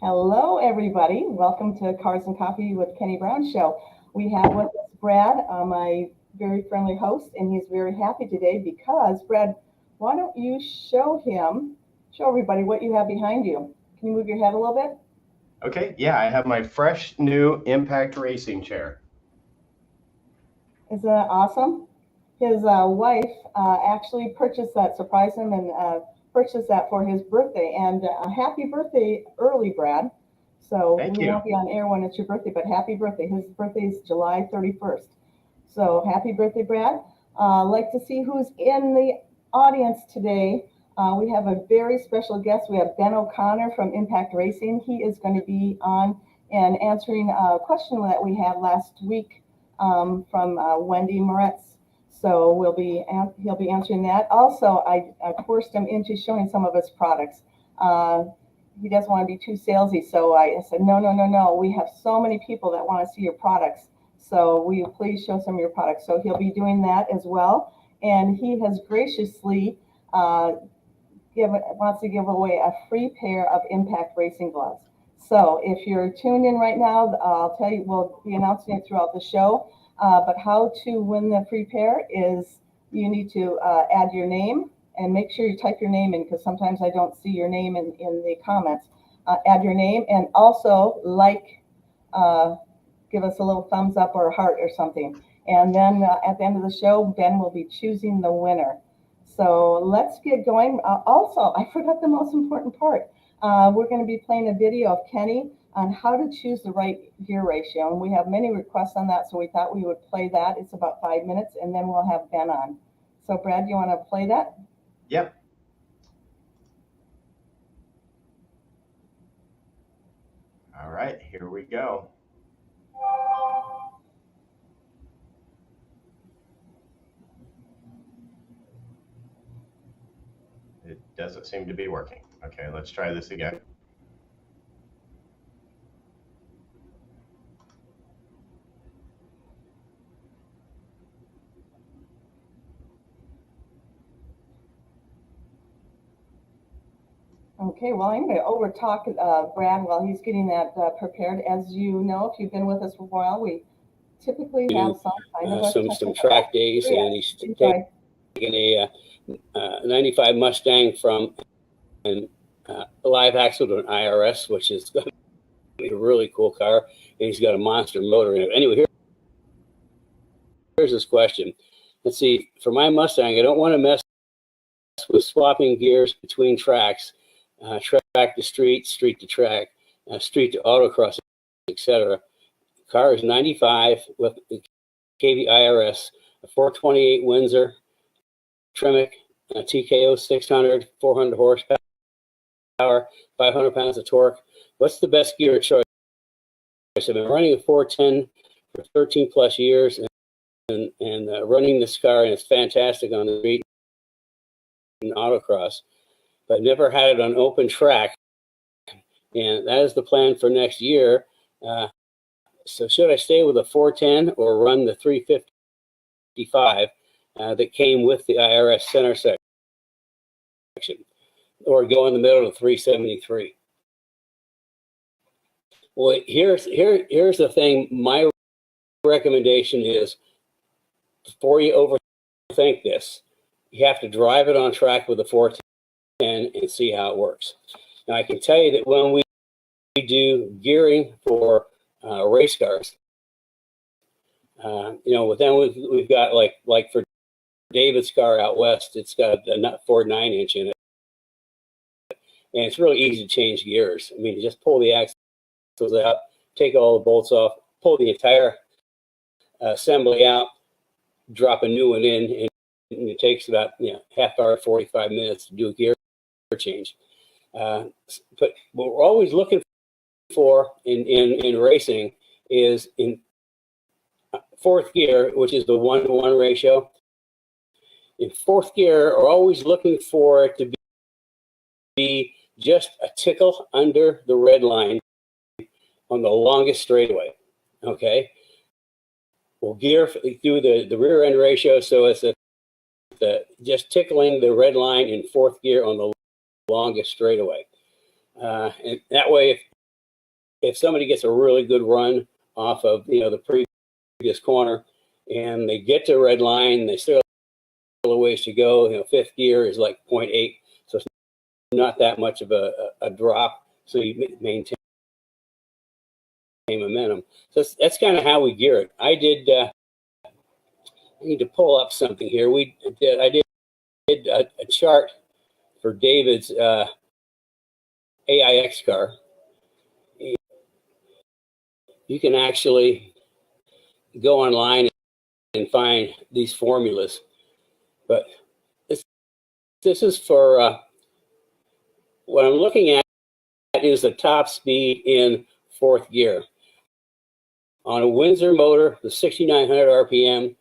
Hello, everybody. Welcome to Cars and Coffee with Kenny Brown Show. We have with us Brad, my very friendly host, and he's very happy today because, Brad, why don't you show everybody what you have behind you? Can you move your head a little bit? Okay, yeah, I have my fresh new Impact Racing chair. Isn't that awesome? His wife actually purchased that, surprised him, and purchased that for his birthday. And happy birthday early, Brad. So Thank we you. won't be on air when it's your birthday, but happy birthday. His birthday is July 31st. So happy birthday, Brad. Like to see who's in the audience today. We have a very special guest. We have Ben O'Connor from Impact Racing. He is going to be on and answering a question that we had last week from Wendy Moretz. So he'll be answering that. Also, I forced him into showing some of his products. He doesn't want to be too salesy, so I said, no. We have so many people that want to see your products. So will you please show some of your products? So he'll be doing that as well. And he has graciously wants to give away a free pair of Impact Racing gloves. So if you're tuned in right now, I'll tell you, we'll be announcing it throughout the show. But how to win the free pair is you need to add your name and make sure you type your name in because sometimes I don't see your name in the comments. Add your name and also give us a little thumbs up or a heart or something. And then at the end of the show, Ben will be choosing the winner. So let's get going. Also, I forgot the most important part. We're going to be playing a video of Kenny on how to choose the right gear ratio. And we have many requests on that, so we thought we would play that. It's about 5 minutes, and then we'll have Ben on. So Brad, you want to play that? Yep. All right, here we go. It doesn't seem to be working. Okay, let's try this again. Okay, well, I'm going to overtalk Brad while he's getting that prepared. As you know, if you've been with us for a while, we typically have some kind of some track days, and he's taking a 95 Mustang from a live axle to an IRS, which is going to be a really cool car, and he's got a monster motor in it. Anyway, here's his question. Let's see, for my Mustang, I don't want to mess with swapping gears between tracks, track to street, street to track, street to autocross, etc. Car is 95 with a KV IRS, a 428 Windsor, Tremec, a TKO 600, 400 horsepower, 500 pounds of torque. What's the best gear choice? I've been running a 410 for 13 plus years and running this car, and it's fantastic on the street and autocross, but I've never had it on open track, and that is the plan for next year. So should I stay with a 410 or run the 355 that came with the IRS center section, or go in the middle of 373? Well, here's the thing. My recommendation is, before you overthink this, you have to drive it on track with a 410 and see how it works. Now, I can tell you that when we do gearing for race cars, with them we've got like for David's car out west, it's got a Ford 9-inch in it, and it's really easy to change gears. I mean, you just pull the axles out, take all the bolts off, pull the entire assembly out, drop a new one in, and it takes about half hour, 45 minutes to do a gear change. But what we're always looking for in racing is in fourth gear, which is the 1-to-1 ratio. In fourth gear, we're always looking for it to be just a tickle under the red line on the longest straightaway. Okay, we'll gear through the rear end ratio, so it's just tickling the red line in fourth gear on the longest straightaway. And that way, if somebody gets a really good run off of, the previous corner, and they get to a red line, they still have a ways to go. Fifth gear is like 0.8, so it's not that much of a drop. So you maintain momentum. So that's kind of how we gear it. I need to pull up something here. I did a chart for David's AIX car. You can actually go online and find these formulas, but this is for what I'm looking at is the top speed in fourth gear on a Windsor motor, the 6,900 RPM.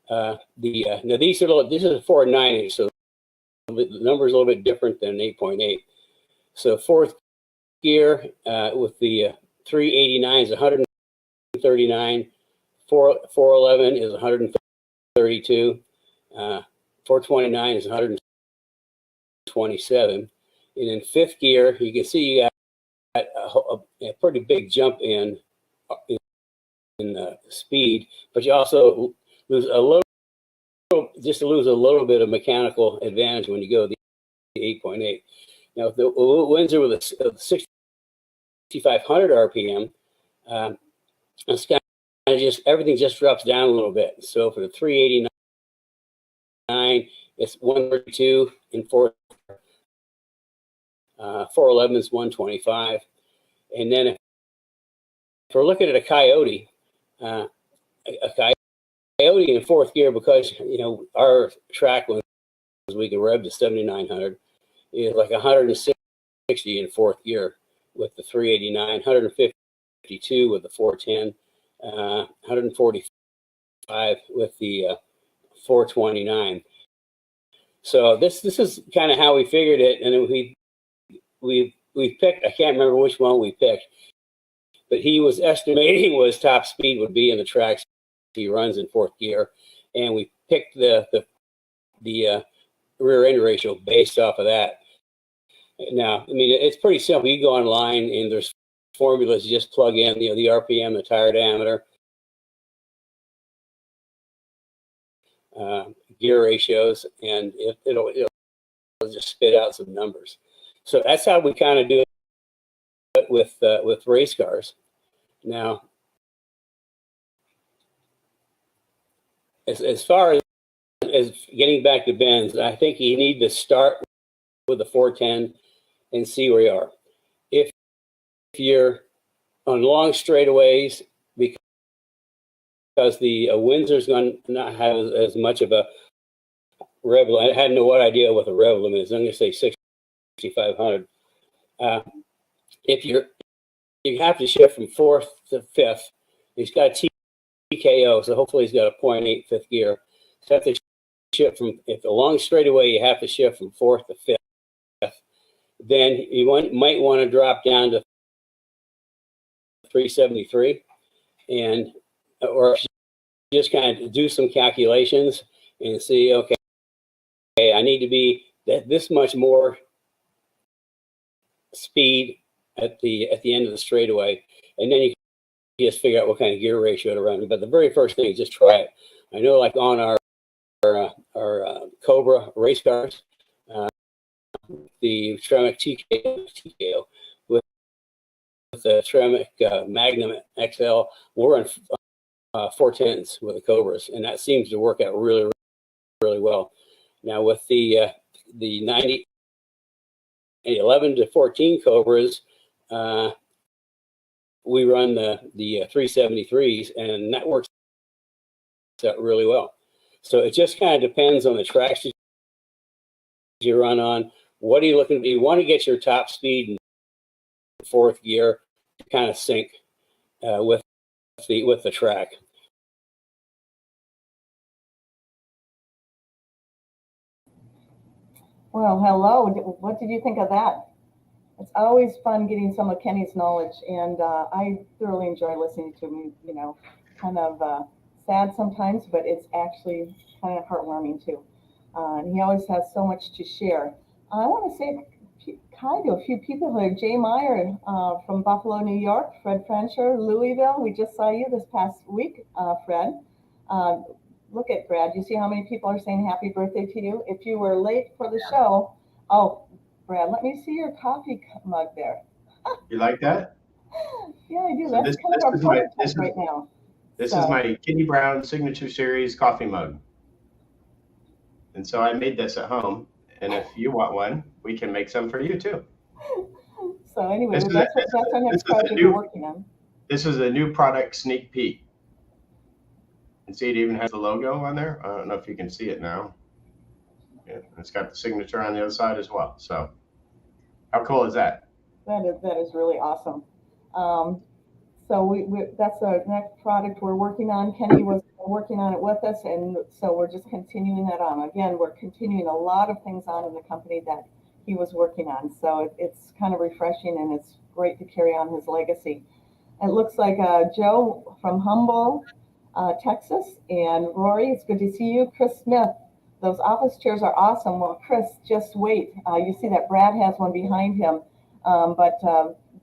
Now this is a 4.9, so the number is a little bit different than 8.8. So fourth gear with the 389 is 139, 411 is 132, 429 is 127, and in fifth gear you can see you got a pretty big jump in speed, but you also lose a little bit of mechanical advantage when you go the 8.8. Now, the Windsor with a 6,500 RPM, it's kind of everything just drops down a little bit. So for the 389, it's 132 in fourth. 411 is 125, and then if we're looking at a Coyote in fourth gear, because our track was we can rev to 7,900, is like 160 in fourth gear with the 389, 152 with the 410, 145 with the 429. So this is kind of how we figured it, and we picked, I can't remember which one we picked, but he was estimating what his top speed would be in the tracks he runs in fourth gear, and we picked the rear end ratio based off of that. Now, I mean, it's pretty simple. You go online and there's formulas. You just plug in, the RPM, the tire diameter, gear ratios, and it'll just spit out some numbers. So that's how we kind of do it with race cars. Now, as far as getting back to Ben's, I think you need to start with the 410 and see where you are. If you're on long straightaways, because the Windsor's going to not have as much of a rev limit. I had no idea what the rev limit is. I'm going to say 6,500. If you have to shift from fourth to fifth, he's got a TKO, so hopefully he's got a 0.8 fifth gear. So you have to shift from, if a long straightaway, you have to shift from fourth to fifth. Then you might want to drop down to 373, or just kind of do some calculations and see, okay, I need to be this much more speed at the end of the straightaway, and then you can just figure out what kind of gear ratio to run. But the very first thing is just try it. I know, like on our Cobra race cars, the Tremec TKO with the Tremec Magnum XL, we're on 410s with the Cobras, and that seems to work out really, really well. Now with the 90 and 11 to 14 Cobras, we run the 373s, and that works out really well. So it just kind of depends on the tracks you run on. What are you looking to do? You want to get your top speed in fourth gear to kind of sync with the track. Well, hello. What did you think of that? It's always fun getting some of Kenny's knowledge, and I thoroughly enjoy listening to him. Kind of sad sometimes, but it's actually kind of heartwarming too. And he always has so much to share. I want to say a hi to a few people here. Jay Meyer from Buffalo, New York. Fred Frencher, Louisville. We just saw you this past week, Fred. Look at Brad. You see how many people are saying happy birthday to you? If you were late for the show, oh, Brad, let me see your coffee mug there. You like that? Yeah, I do. So That's kind of our prototype right now. This is my Kitty Brown Signature Series coffee mug. And so I made this at home. And if you want one, we can make some for you too. So anyway, that's our next project we're working on. This is a new product sneak peek. And see, it even has the logo on there. I don't know if you can see it now. Yeah, it's got the signature on the other side as well. So how cool is that? That is really awesome. So that's our next product we're working on. Kenny was working on it with us, and so we're just continuing that on. Again, we're continuing a lot of things on in the company that he was working on. So it's kind of refreshing, and it's great to carry on his legacy. It looks like Joe from Humboldt, Texas, and Rory, it's good to see you. Chris Smith, those office chairs are awesome. Well, Chris, just wait. You see that Brad has one behind him, but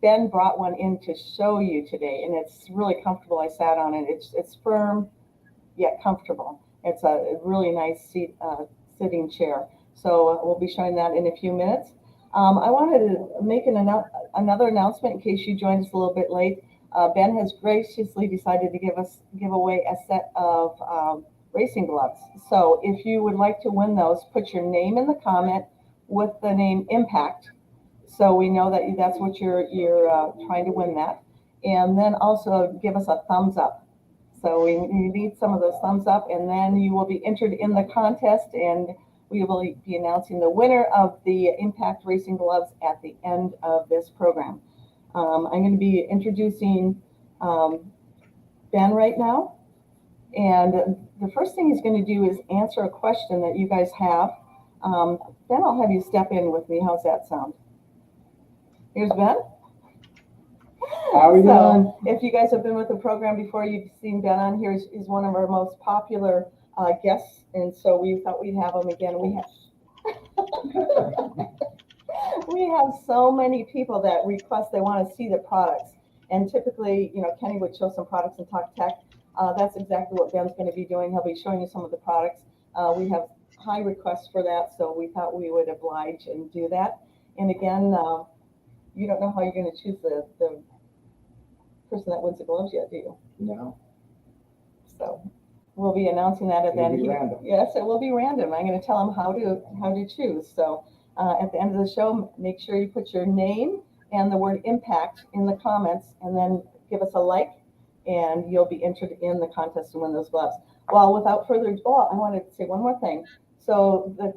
Ben brought one in to show you today, and it's really comfortable. I sat on it. It's firm yet comfortable. It's a really nice sitting chair. So we'll be showing that in a few minutes. I wanted to make another announcement in case you joined us a little bit late. Ben has graciously decided to give away a set of racing gloves. So if you would like to win those, put your name in the comment with the name Impact, so we know that that's what you're trying to win that. And then also give us a thumbs up. So we need some of those thumbs up, and then you will be entered in the contest, and we will be announcing the winner of the Impact Racing Gloves at the end of this program. I'm going to be introducing Ben right now. And the first thing he's going to do is answer a question that you guys have. Then I'll have you step in with me. How's that sound? Here's Ben. How are we doing? If you guys have been with the program before, you've seen Ben on here. He's one of our most popular guests, and so we thought we'd have him again. We have so many people that request they want to see the products, and typically, Kenny would show some products and talk tech. That's exactly what Ben's going to be doing. He'll be showing you some of the products. We have high requests for that, so we thought we would oblige and do that. And again, you don't know how you're going to choose the person that wins the gloves yet, do you? No. So we'll be announcing that at the end. Yes, it will be random. I'm going to tell him how to choose. So at the end of the show, make sure you put your name and the word Impact in the comments, and then give us a like, and you'll be entered in the contest to win those gloves. Well, without further ado, I wanted to say one more thing. So the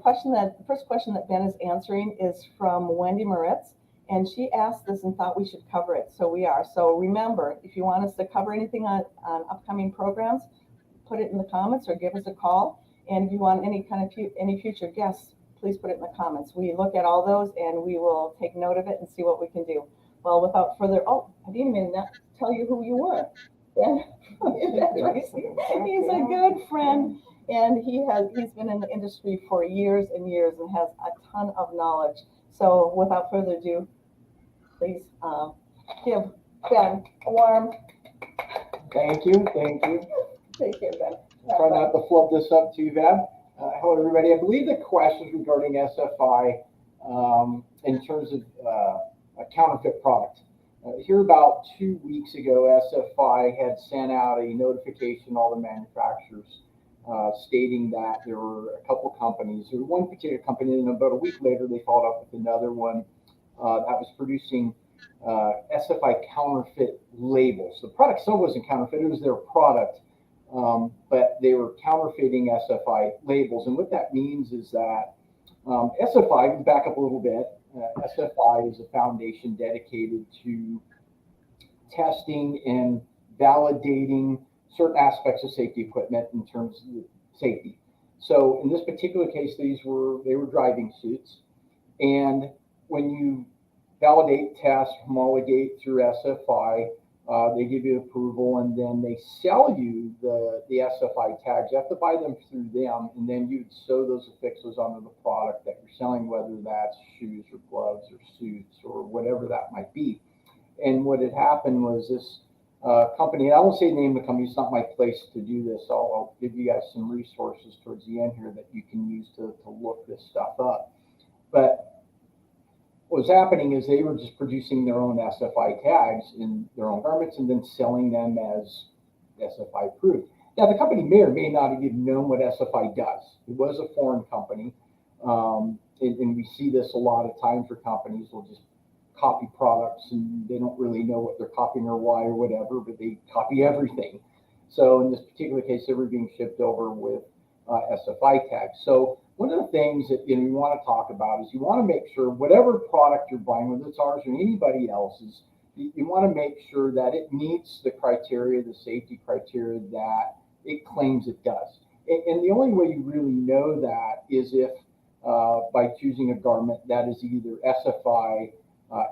first question that Ben is answering is from Wendy Moritz. And she asked this and thought we should cover it, so we are. So remember, if you want us to cover anything on upcoming programs, put it in the comments or give us a call. And if you want any future guests, please put it in the comments. We look at all those, and we will take note of it and see what we can do. Well, without further, I didn't even tell you who you were. He's a good friend, and he's been in the industry for years and years and has a ton of knowledge. So without further ado, please give Ben a warm. Thank you. Take care, Ben. Try not to flub this up too bad. Hello, everybody. I believe the questions regarding SFI in terms of a counterfeit product. Here about 2 weeks ago, SFI had sent out a notification to all the manufacturers stating that there were a couple companies, or one particular company, and about a week later they followed up with another one that was producing SFI counterfeit labels. The product still wasn't counterfeit, it was their product, but they were counterfeiting SFI labels. And what that means is that SFI, back up a little bit, SFI is a foundation dedicated to testing and validating certain aspects of safety equipment in terms of safety. So in this particular case, they were driving suits, and when you validate, test, homologate through SFI, They give you approval, and then they sell you the SFI tags. You have to buy them through them, and then you'd sew those affixes onto the product that you're selling, whether that's shoes or gloves or suits or whatever that might be. And what had happened was this company, I won't say the name of the company, it's not my place to do this. I'll give you guys some resources towards the end here that you can use to look this stuff up. But what was happening is they were just producing their own SFI tags in their own garments and then selling them as SFI approved. Now, the company may or may not have even known what SFI does. It was a foreign company. And we see this a lot of times where companies will just copy products and they don't really know what they're copying or why or whatever, but they copy everything. So in this particular case, they were being shipped over with SFI tags. So one of the things that you want to talk about is you want to make sure whatever product you're buying, whether it's ours or anybody else's, you want to make sure that it meets the criteria, the safety criteria that it claims it does. And the only way you really know that is if by choosing a garment that is either SFI,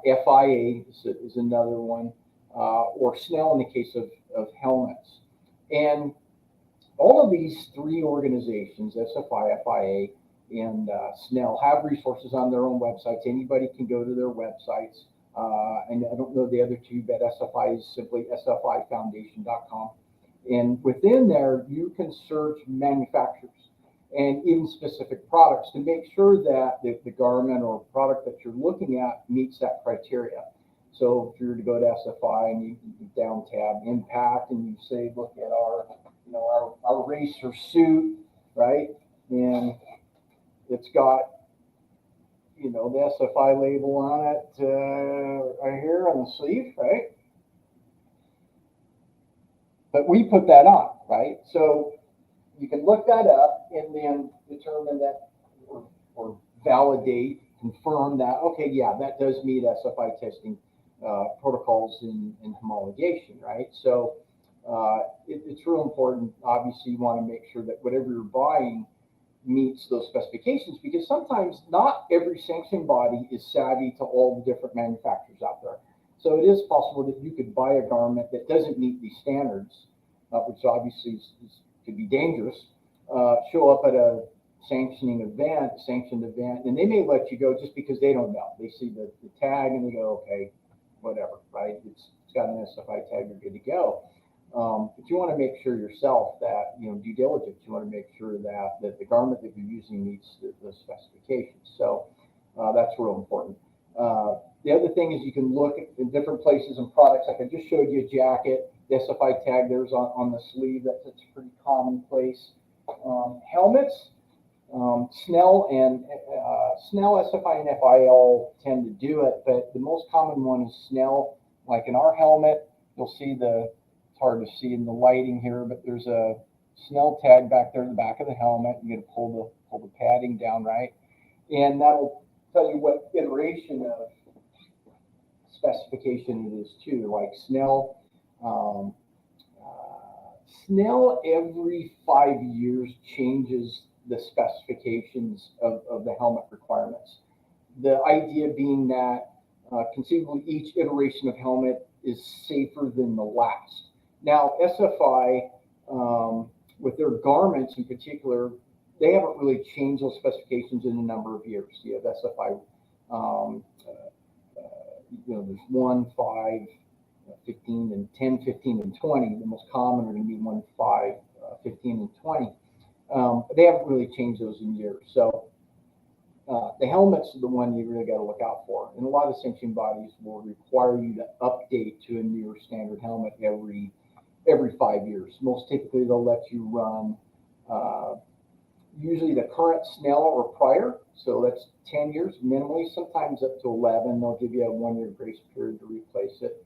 FIA is another one, or SNELL in the case of helmets. And all of these three organizations, SFI, FIA, and SNELL, have resources on their own websites. Anybody can go to their websites. And I don't know the other two, but SFI is simply sfifoundation.com. And within there, you can search manufacturers and even specific products to make sure that the garment or product that you're looking at meets that criteria. So if you were to go to SFI and you down tab impact and you say, look at our racer suit, right? And it's got, the SFI label on it right here on the sleeve, right? But we put that on, right? So you can look that up and then determine that or validate, confirm that, okay, yeah, that does meet SFI testing protocols and homologation, right? So it's real important. Obviously, you want to make sure that whatever you're buying meets those specifications, because sometimes not every sanctioning body is savvy to all the different manufacturers out there. So it is possible that you could buy a garment that doesn't meet these standards, which obviously could be dangerous, show up at a sanctioned event, and they may let you go just because they don't know. They see the tag and they go, okay, whatever, right? It's got an SFI tag, you're good to go. But you want to make sure yourself that, due diligence, you want to make sure that the garment that you're using meets the specifications. So that's real important. The other thing is you can look in different places and products. Like I just showed you a jacket, the SFI tag there's on the sleeve. That's a pretty commonplace. Helmets, SNELL, SFI, and FI all tend to do it, but the most common one is SNELL. Like in our helmet, you'll see it's hard to see in the lighting here, but there's a SNELL tag back there in the back of the helmet. You got to pull the padding down, right? And that'll tell you what iteration of specification it is too. Like SNELL, SNELL every 5 years changes the specifications of the helmet requirements. The idea being that conceivably each iteration of helmet is safer than the last. Now, SFI, with their garments in particular, they haven't really changed those specifications in a number of years. You have SFI, there's 1, 5, 15, and 10, 15, and 20. The most common are going to be 1, 5, 15, and 20. They haven't really changed those in years. So the helmets are the one you really got to look out for. And a lot of sanctioning bodies will require you to update to a newer standard helmet every 5 years. Most typically, they'll let you run usually the current SNELL or prior. So that's 10 years minimally, sometimes up to 11. They'll give you a 1-year grace period to replace it.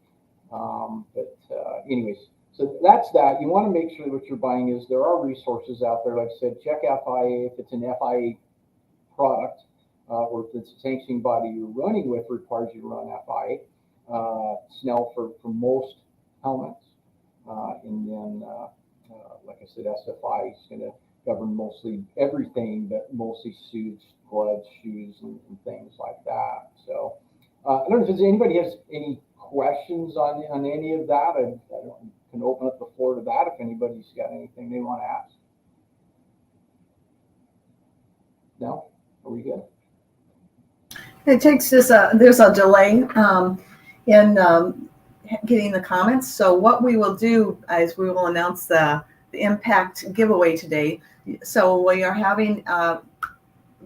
Anyways, so that's that. You want to make sure that what you're buying is there are resources out there. Like I said, check FIA if it's an FIA product, or if it's a sanctioning body you're running with requires you to run FIA. SNELL for most helmets. And then, like I said, SFI is going to govern mostly everything, but mostly suits, gloves, shoes, and things like that. So I don't know if anybody has any questions on any of that, I can open up the floor to that if anybody's got anything they want to ask. No? Are we good? It takes us, there's a delay in getting the comments. So what we will do is we will announce the impact giveaway today. So we are having,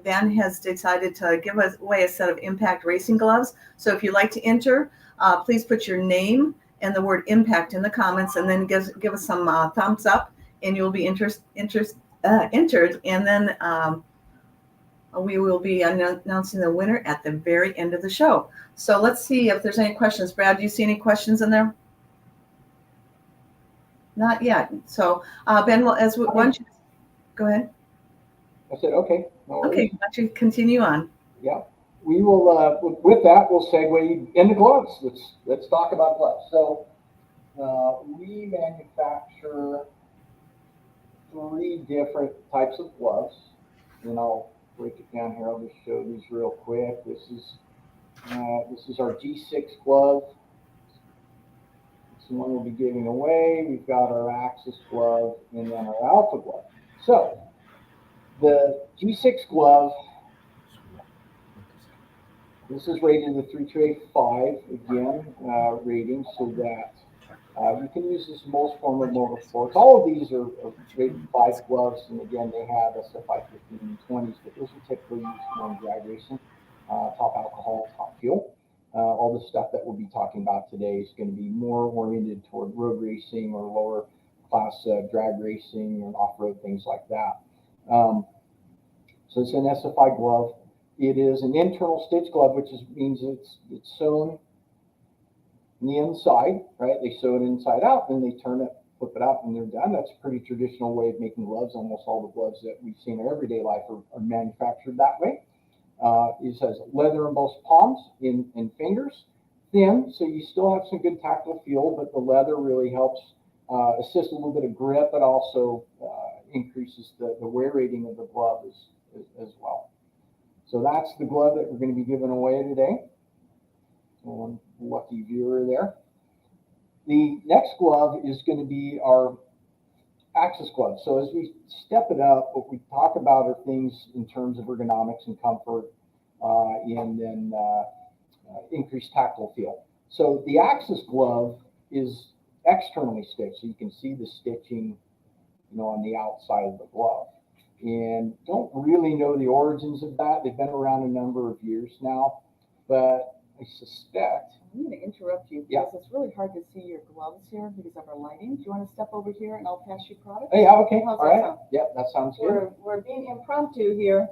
Ben has decided to give away a set of impact racing gloves. So if you'd like to enter, please put your name and the word impact in the comments, and then give us some thumbs up, and you'll be entered. And then we will be announcing the winner at the very end of the show. So let's see if there's any questions. Brad, do you see any questions in there? Not yet. So Ben, why don't you go ahead? I said, okay. No worries. Okay, why don't you continue on? Yeah. We will, with that, we'll segue into gloves. Let's talk about gloves. So we manufacture 3 different types of gloves, and I'll break it down here. I'll just show these real quick. This is our G6 glove. This one we'll be giving away. We've got our Axis glove and then our Alpha glove. So the G6 glove, this is rated a 3285 again rating, so that you can use this in most form of motorsports. All of these are rated 5 gloves, and again they have SFI 15 and 20s, but those are typically used on drag racing, top alcohol, top fuel. All the stuff that we'll be talking about today is going to be more oriented toward road racing or lower class drag racing and off-road, things like that. So it's an SFI glove. It is an internal stitch glove, which means it's sewn on the inside, right? They sew it inside out, then they turn it, flip it out, and they're done. That's a pretty traditional way of making gloves. Almost all the gloves that we see in our everyday life are manufactured that way. It has leather embossed palms and fingers, thin, so you still have some good tactile feel, but the leather really helps assist a little bit of grip, but also increases the wear rating of the glove as well. So that's the glove that we're going to be giving away today. One lucky viewer there. The next glove is going to be our Axis glove. So as we step it up, what we talk about are things in terms of ergonomics and comfort, and then increased tactile feel. So the Axis glove is externally stitched, so you can see the stitching, on the outside of the glove. And don't really know the origins of that. They've been around a number of years now, but I suspect. I'm going to interrupt you because it's really hard to see your gloves here because of our lighting. Do you want to step over here and I'll pass you product? Oh, yeah, okay. How's all that right. sound? Yep, that sounds good. We're being impromptu here,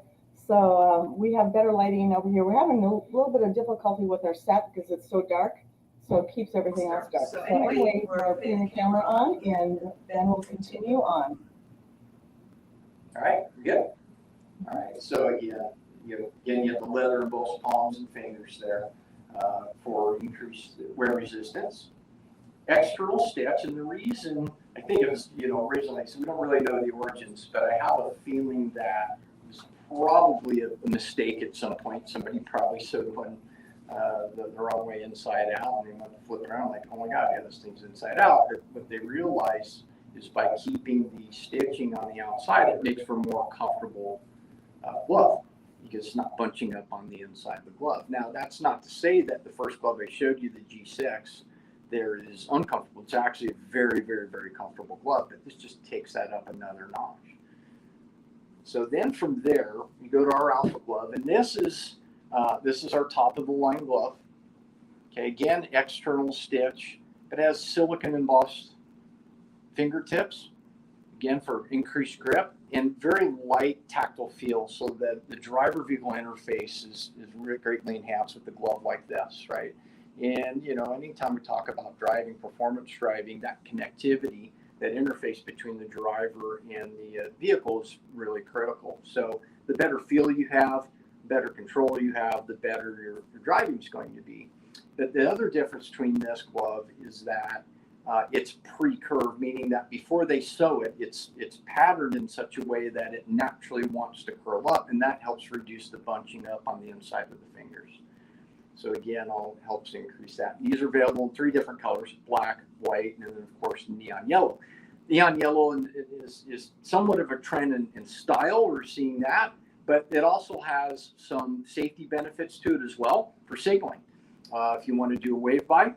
so we have better lighting over here. We're having a little bit of difficulty with our set because it's so dark, so it keeps everything else dark. So anyway, we're putting the camera on, and then we'll continue on. All right, good. All right, so you have the leather embossed palms and fingers there for increased wear resistance. External stitch, and the reason I think it was, originally, so we don't really know the origins, but I have a feeling that it was probably a mistake at some point. Somebody probably sewed one the wrong way inside out, and they went to flip around like, oh my God, yeah, this thing's inside out. But what they realized is by keeping the stitching on the outside, it makes for a more comfortable glove because it's not bunching up on the inside of the glove. Now, that's not to say that the first glove I showed you, the G6, there is uncomfortable. It's actually a very, very, very comfortable glove, but this just takes that up another notch. So then from there, we go to our Alpha glove, and this is our top of the line glove. Okay, again, external stitch. It has silicone embossed fingertips, again for increased grip, and very light tactile feel, so that the driver vehicle interface is greatly enhanced with the glove like this, right? And anytime we talk about driving, performance driving, that connectivity, that interface between the driver and the vehicle is really critical. So the better feel you have, better control you have, the better your driving is going to be. But the other difference between this glove is that it's pre-curved, meaning that before they sew it, it's patterned in such a way that it naturally wants to curl up, and that helps reduce the bunching up on the inside of the fingers. So again, all helps increase that. These are available in 3 different colors: black, white, and then of course neon yellow. Neon yellow is somewhat of a trend in style. We're seeing that, but it also has some safety benefits to it as well for signaling. If you want to do a wave by,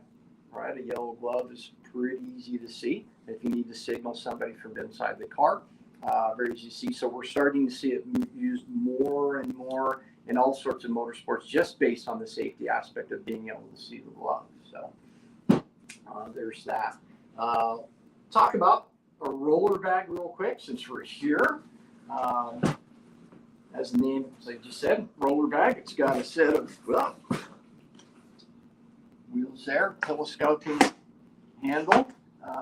right, a yellow glove is pretty easy to see. If you need to signal somebody from inside the car, very easy to see. So we're starting to see it used more and more in all sorts of motorsports, just based on the safety aspect of being able to see the glove. So there's that. Talk about a roller bag real quick, since we're here. As the name, as I just said, roller bag. It's got a set of wheels there, telescoping handle.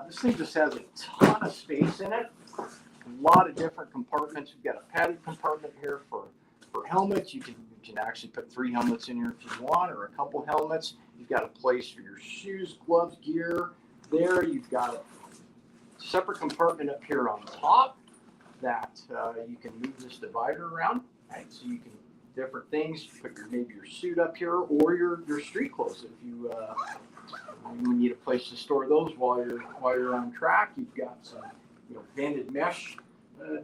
This thing just has a ton of space in it. A lot of different compartments. We've got a padded compartment here for helmets. You can actually put 3 helmets in here if you want, or a couple helmets. You've got a place for your shoes, gloves, gear. There, you've got a separate compartment up here on top that you can move this divider around. Right, so you can different things. Put maybe your suit up here, or your street clothes if you need a place to store those while you're on track. You've got some banded mesh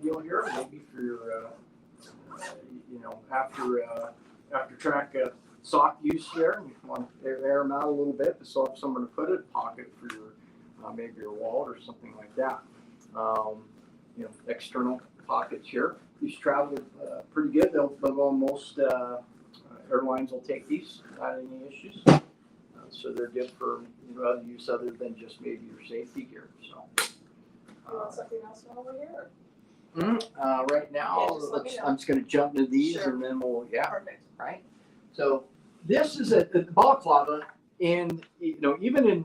deal here, maybe for your after track sock use there. You want to air them out a little bit to still have somewhere to put it. Pocket for your maybe your wallet or something like that. External pockets here. These travel pretty good. They'll most airlines will take these without any issues. So they're good for other use other than just maybe your safety gear. So. You want something else over here? Right now, I'm just going to jump into these, Sure. And then we'll Perfect. right. So this is a balaclava, and even in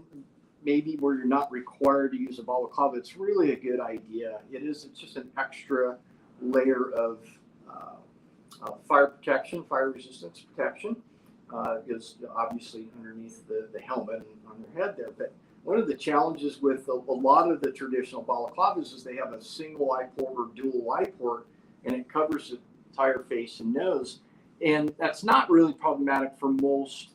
maybe where you're not required to use a balaclava, it's really a good idea. It's just an extra layer of fire protection, fire resistance protection. Is obviously underneath the helmet and on their head there. But one of the challenges with a lot of the traditional balaclavas is they have a single eye port or dual eye port, and it covers the entire face and nose. And that's not really problematic for most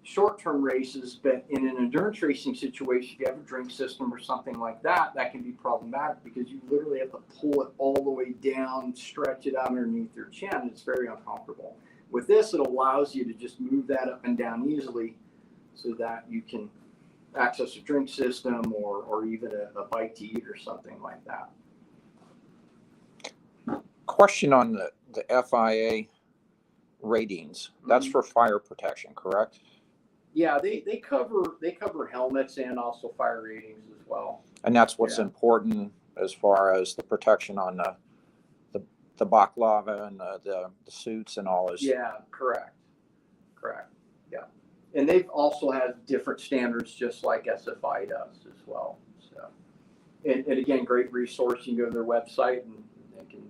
short-term races, but in an endurance racing situation, if you have a drink system or something like that, that can be problematic because you literally have to pull it all the way down, stretch it out underneath your chin. And it's very uncomfortable. With this, it allows you to just move that up and down easily so that you can access a drink system or even a bite to eat or something like that. Question on the FIA ratings. That's for fire protection, correct? Yeah, they cover helmets and also fire ratings as well. And that's what's important as far as the protection on the balaclava and the suits and all this. Yeah, correct. Yeah, and they've also had different standards, just like SFI does as well. So, and again, great resource. You can go to their website and you can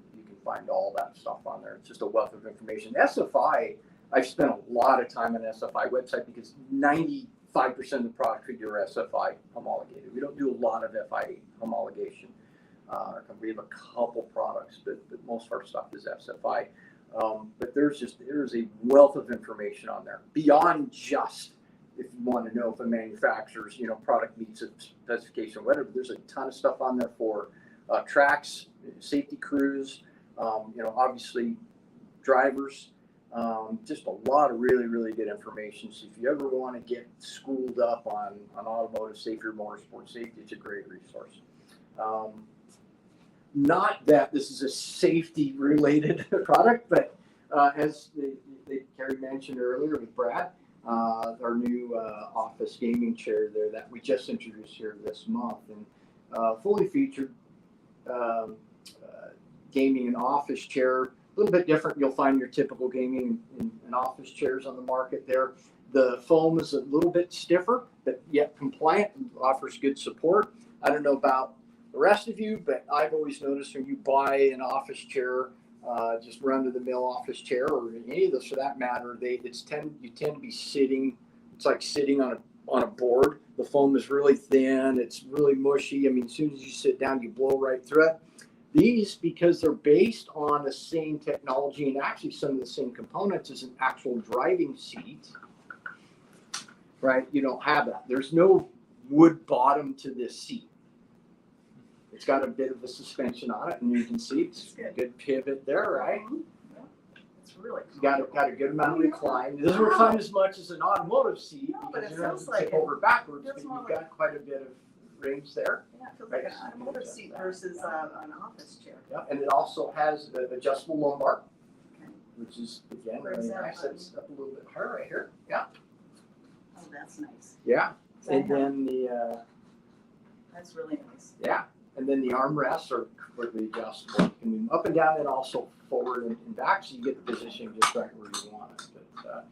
find all that stuff on there. It's just a wealth of information. SFI, I've spent a lot of time on the SFI website because 95% of the products we do are SFI homologated. We don't do a lot of FIA homologation. We have a couple products, but most of our stuff is SFI. But there's a wealth of information on there beyond just if you want to know if a manufacturer's product meets a specification or whatever. There's a ton of stuff on there for tracks, safety crews, obviously drivers. Just a lot of really good information. So if you ever want to get schooled up on automotive safety or motorsport safety, it's a great resource. Not that this is a safety related product, but as Carrie mentioned earlier with Brad, our new office gaming chair there that we just introduced here this month, and fully featured gaming and office chair. A little bit different. You'll find your typical gaming and office chairs on the market there. The foam is a little bit stiffer, but yet compliant and offers good support. I don't know about the rest of you, but I've always noticed when you buy an office chair, just run-of-the-mill office chair, or any of those for that matter, you tend to be sitting. It's like sitting on a board. The foam is really thin. It's really mushy. I mean, as soon as you sit down, you blow right through it. These, because they're based on the same technology and actually some of the same components as an actual driving seat, right? You don't have that. There's no wood bottom to this seat. It's got a bit of a suspension on it, and you can see it's a good pivot there, right? It's really It's got a good amount of recline. It doesn't recline as much as an automotive seat No, but because it you're going feels to like tip it. over backwards, but Feels you've more got quite a bit of range there. Yeah, it feels like an automotive seat versus an office chair. Yeah, and it also has the adjustable lumbar, Okay. which is again Where's really that nice. button? It's up a little bit higher right here. Yeah, Oh, that's nice. yeah. So And then the that's really nice. and then the armrests are completely adjustable. You can move up and down and also forward and back, so you get the position just right where you want it. But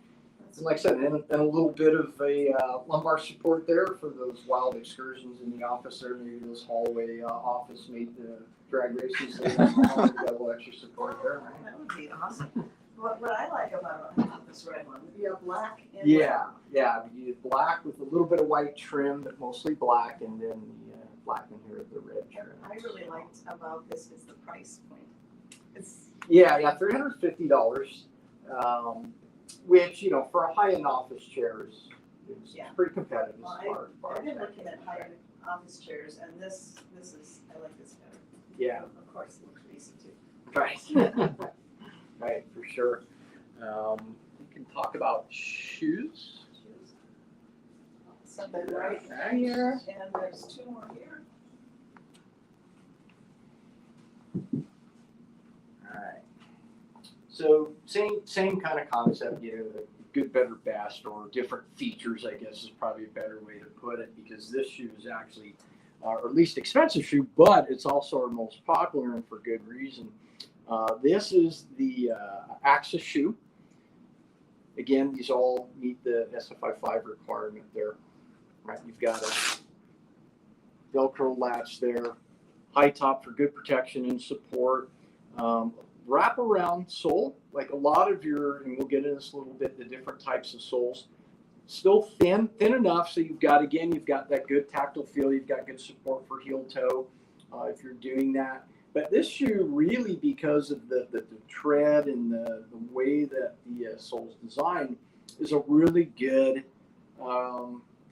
and like I said, and a little bit of a lumbar support there for those wild excursions in the office there, maybe those hallway office mate drag races. There. You got a little extra support there, right? That would be awesome. What I like about this red one, you have black and Yeah, yeah. You get black with a little bit of white trim, but mostly black, and then the black in here, the red trim. What I really liked about this is the price point. It's Yeah, $350. Which, you know, for a high-end office chair is Yeah. pretty competitive Well, as far as I've been that looking at goes, higher right? office chairs, and this is, I like this better. Yeah, Of course, it looks decent too. right. Right, for sure. We can talk about shoes. Something right Okay. here, and there's two more here. All right. So same kind of concept, you know, the good, better, best, or different features, I guess is probably a better way to put it, because this shoe is actually our least expensive shoe, but it's also our most popular, and for good reason. This is the Axis shoe. Again, these all meet the SFI 5 requirement there. Right, you've got a Velcro latch there, high top for good protection and support. Wrap around sole, like a lot of your, and we'll get into this a little bit, the different types of soles. Still thin enough so you've got that good tactile feel, you've got good support for heel toe if you're doing that. But this shoe really, because of the tread and the way that the sole's designed, is a really good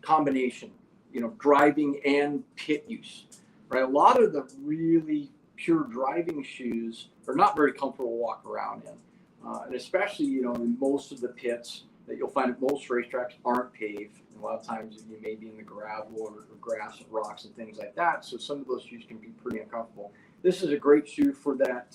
combination, you know, driving and pit use, right? A lot of the really pure driving shoes are not very comfortable to walk around in. And especially, you know, in most of the pits that you'll find at most racetracks aren't paved. And a lot of times you may be in the gravel or grass and rocks and things like that. So some of those shoes can be pretty uncomfortable. This is a great shoe for that.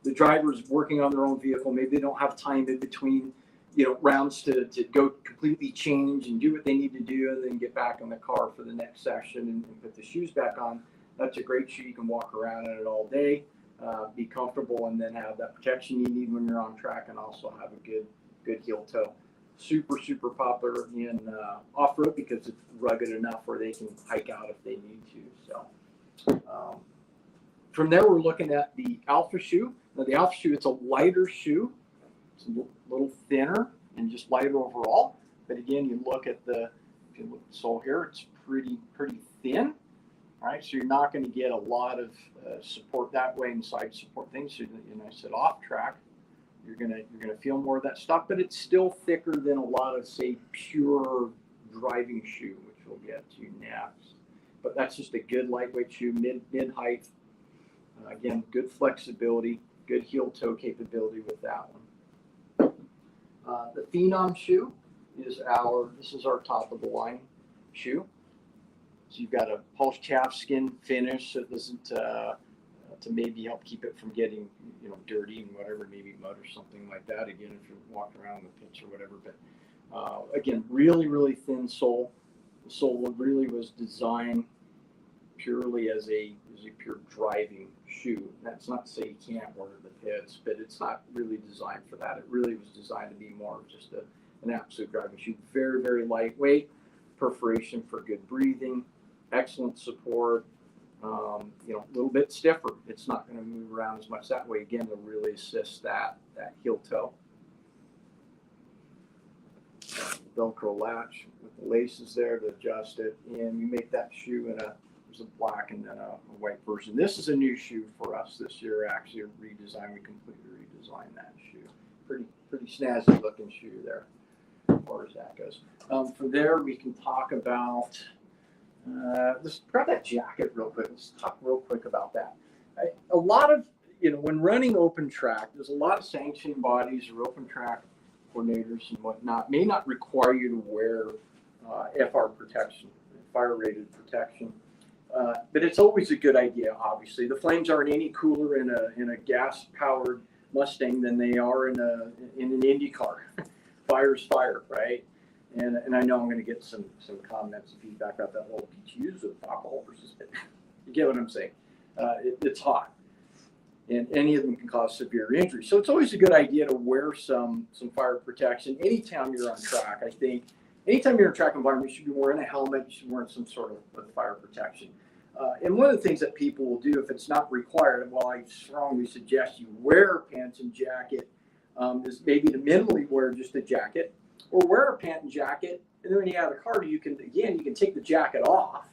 The driver's working on their own vehicle. Maybe they don't have time in between, you know, rounds to go completely change and do what they need to do and then get back in the car for the next session and put the shoes back on. That's a great shoe. You can walk around in it all day, be comfortable, and then have that protection you need when you're on track, and also have a good heel toe. Super popular in off-road because it's rugged enough where they can hike out if they need to. So from there, we're looking at the Alpha shoe. Now the Alpha shoe, it's a lighter shoe. It's a little thinner and just lighter overall. But again, you look at if you look at the sole here, it's pretty thin. All right, so you're not going to get a lot of support that way inside support things. So, you know, I said off track, you're gonna feel more of that stuff, but it's still thicker than a lot of, say, pure driving shoe, which we'll get to next. But that's just a good lightweight shoe, mid height. Again, good flexibility, good heel toe capability with that one. The Phenom shoe is our top of the line shoe. So you've got a pulse chaff skin finish that doesn't to maybe help keep it from getting, you know, dirty and whatever, maybe mud or something like that. Again, if you're walking around the pitch or whatever. But again, really thin sole. The sole really was designed purely as a pure driving shoe. That's not to say you can't wear the pits, but it's not really designed for that. It really was designed to be more of just an absolute driving shoe. Very lightweight, perforation for good breathing, excellent support. You know, a little bit stiffer. It's not going to move around as much that way. Again, to really assist that heel toe. Velcro latch with the laces there to adjust it, and we make that shoe in there's a black and then a white version. This is a new shoe for us this year. Actually, a redesign. We completely redesigned that shoe. Pretty snazzy looking shoe there. far as that goes. From there, we can talk about, let's grab that jacket real quick. Let's talk real quick about that. A lot of, when running open track, there's a lot of sanctioning bodies or open track coordinators and whatnot may not require you to wear FR protection, fire rated protection. But it's always a good idea, obviously. The flames aren't any cooler in a gas powered Mustang than they are in an Indy car. Fire's fire, right? And I know I'm going to get some comments and feedback about that whole PTUs with alcohol versus you get what I'm saying. It's hot, and any of them can cause severe injury. So it's always a good idea to wear some fire protection anytime you're on track. I think anytime you're in a track environment, you should be wearing a helmet. You should be wearing some sort of fire protection. And one of the things that people will do if it's not required, well, I strongly suggest you wear pants and jacket, is maybe to minimally wear just a jacket, or wear a pant and jacket, and then when you get out of the car, you can take the jacket off,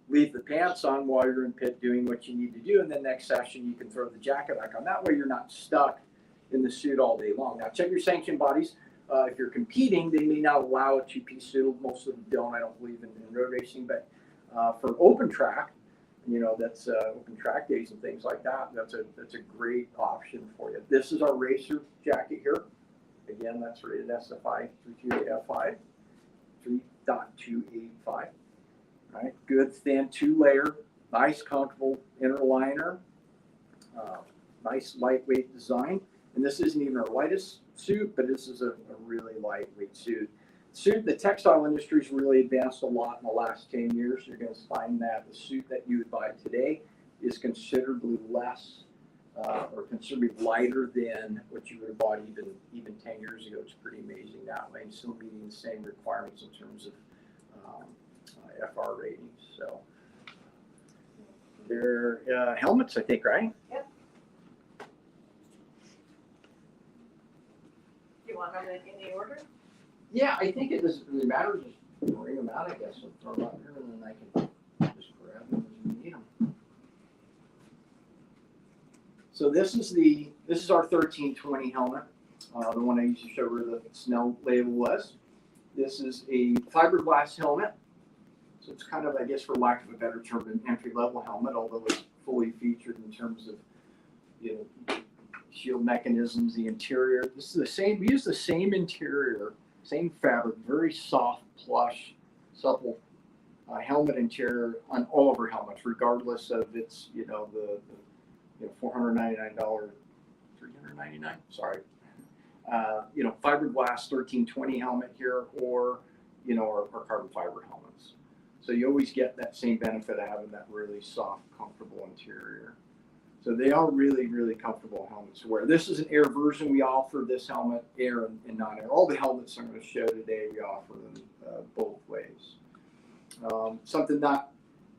leave the pants on while you're in pit doing what you need to do, and then next session you can throw the jacket back on. That way you're not stuck in the suit all day long. Now check your sanction bodies. If you're competing, they may not allow a two-piece suit. Most of them don't. I don't believe in road racing, but for open track, that's open track days and things like that. That's a great option for you. This is our racer jacket here. Again, that's rated SFI 328F5, 3.285. Right, good thin 2-layer, nice comfortable inner liner, nice lightweight design. And this isn't even our lightest suit, but this is a really lightweight suit. The textile industry has really advanced a lot in the last 10 years. You're going to find that the suit that you would buy today is considerably less or considerably lighter than what you would have bought even 10 years ago. It's pretty amazing that way, and still meeting the same requirements in terms of FR ratings. So they're helmets, I think, right? Yep. You want them in the order? Yeah, I think it doesn't really matter. Just bring them out, I guess, and throw them out here, and then I can just grab them as you need them. So this is our 1320 helmet, the one I used to show where the Snell label was. This is a fiberglass helmet. So it's kind of, I guess, for lack of a better term, an entry-level helmet, although it's fully featured in terms of, shield mechanisms, the interior. This is the same. We use the same interior, same fabric, very soft, plush, supple helmet interior on all of our helmets, regardless of its, the $499, $399. Sorry, fiberglass 1320 helmet here, or our carbon fiber helmets. So you always get that same benefit of having that really soft, comfortable interior. So they are really, really comfortable helmets to wear. This is an air version. We offer this helmet air and non-air. All the helmets I'm going to show today, we offer them both ways. Something not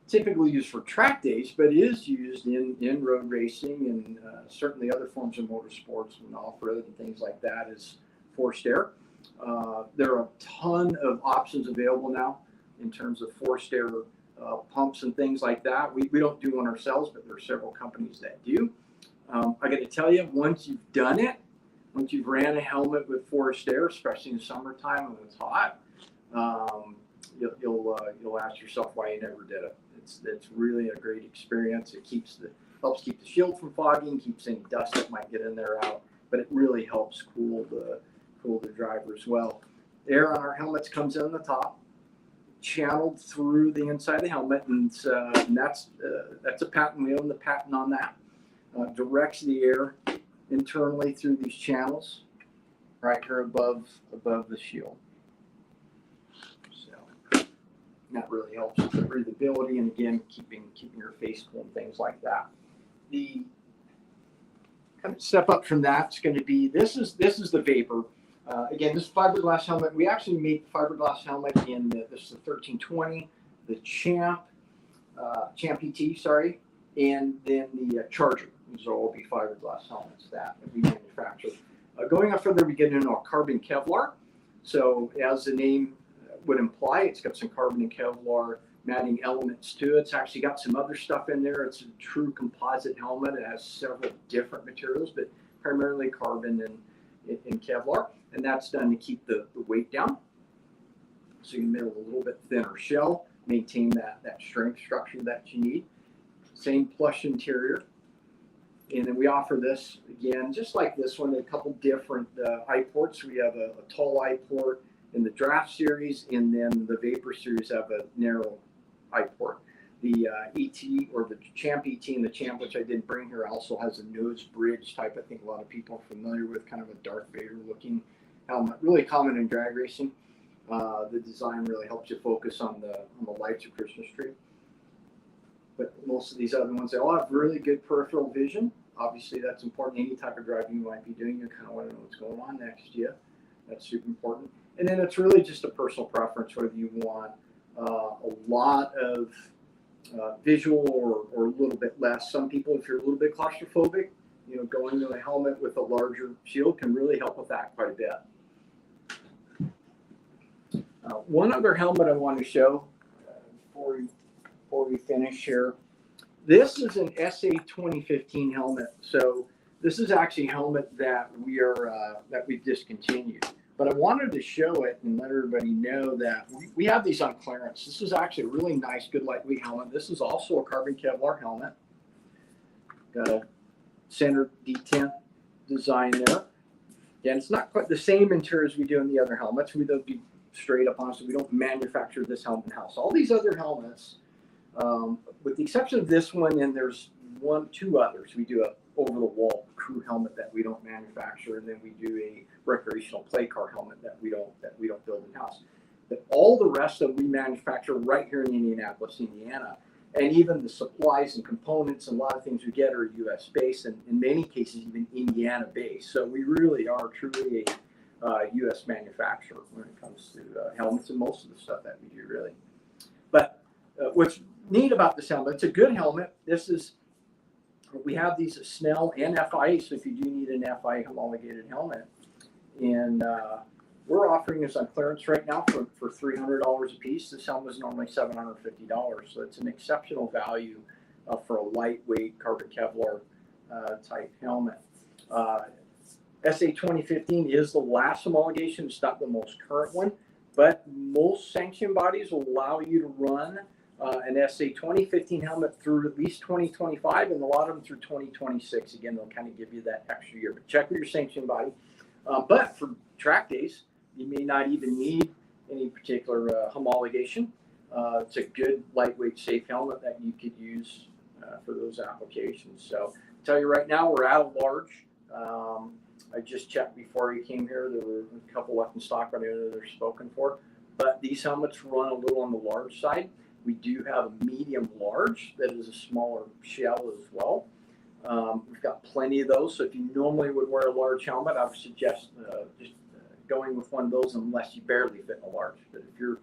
typically used for track days, but is used in road racing and certainly other forms of motorsports and off-road and things like that is forced air. There are a ton of options available now in terms of forced air pumps and things like that. We don't do one ourselves, but there are several companies that do. I got to tell you, once you've done it, once you've ran a helmet with forced air, especially in the summertime when it's hot, you'll ask yourself why you never did it. It's really a great experience. It helps keep the shield from fogging, keeps any dust that might get in there out, but it really helps cool the driver as well. Air on our helmets comes in the top, channeled through the inside of the helmet, and that's a patent. We own the patent on that. Directs the air internally through these channels right here above the shield. So that really helps with the breathability, and again, keeping your face cool and things like that. The kind of step up from that is going to be this is the Vapor. Again, this fiberglass helmet, we actually made fiberglass helmet in this is the 1320, the Champ ET, sorry, and then the Charger. These will all be fiberglass helmets that we manufacture. Going up further, we get into our carbon Kevlar. So as the name would imply, it's got some carbon and Kevlar matting elements to it. It's actually got some other stuff in there. It's a true composite helmet. It has several different materials, but primarily carbon and Kevlar. And that's done to keep the weight down So you build a little bit thinner shell, maintain that strength structure that you need. Same plush interior. And then we offer this, again, just like this one, a couple different eye ports. We have a tall eye port in the Draft series, and then the Vapor series have a narrow eye port. The ET, or the Champ ET and the Champ, which I didn't bring here, also has a nose bridge type. I think a lot of people are familiar with, kind of a Darth Vader looking helmet. Really common in drag racing. The design really helps you focus on the lights of Christmas tree. But most of these other ones, they all have really good peripheral vision. Obviously, that's important. Any type of driving you might be doing, you kind of want to know what's going on next to you. That's super important. And then it's really just a personal preference, whether you want a lot of visual or a little bit less. Some people, if you're a little bit claustrophobic, going to a helmet with a larger shield can really help with that quite a bit. One other helmet I want to show before we finish here. This is an SA 2015 helmet. So this is actually a helmet that we've discontinued. But I wanted to show it and let everybody know that we have these on clearance. This is actually a really nice, good lightweight helmet. This is also a carbon Kevlar helmet. Got a center detent design there. Again, it's not quite the same interior as we do in the other helmets. We'll be straight up honest, we don't manufacture this helmet in-house. All these other helmets, with the exception of this one, and there's two others. We do a over-the-wall crew helmet that we don't manufacture, and then we do a recreational play car helmet that we don't build in-house. But all the rest of them we manufacture right here in Indianapolis, Indiana, and even the supplies and components and a lot of things we get are U.S. based, and in many cases even Indiana based. So we really are truly a U.S. manufacturer when it comes to helmets and most of the stuff that we do, really. But what's neat about this helmet, it's a good helmet. We have these at Snell and FIA, so if you do need an FIA homologated helmet, and we're offering this on clearance right now for $300 a piece. This helmet is normally $750, so it's an exceptional value for a lightweight carbon Kevlar type helmet. SA 2015 is the last homologation. It's not the most current one, but most sanction bodies will allow you to run an SA 2015 helmet through at least 2025, and a lot of them through 2026. Again, they'll kind of give you that extra year, but check with your sanction body. But for track days, you may not even need any particular homologation. It's a good, lightweight, safe helmet that you could use for those applications. So I'll tell you right now, we're out of large. I just checked before you came here. There were a couple left in stock, but I know they're spoken for. But these helmets run a little on the large side. We do have a medium large that is a smaller shell as well. We've got plenty of those. So if you normally would wear a large helmet, I would suggest just going with one of those unless you barely fit in a large. But if you're,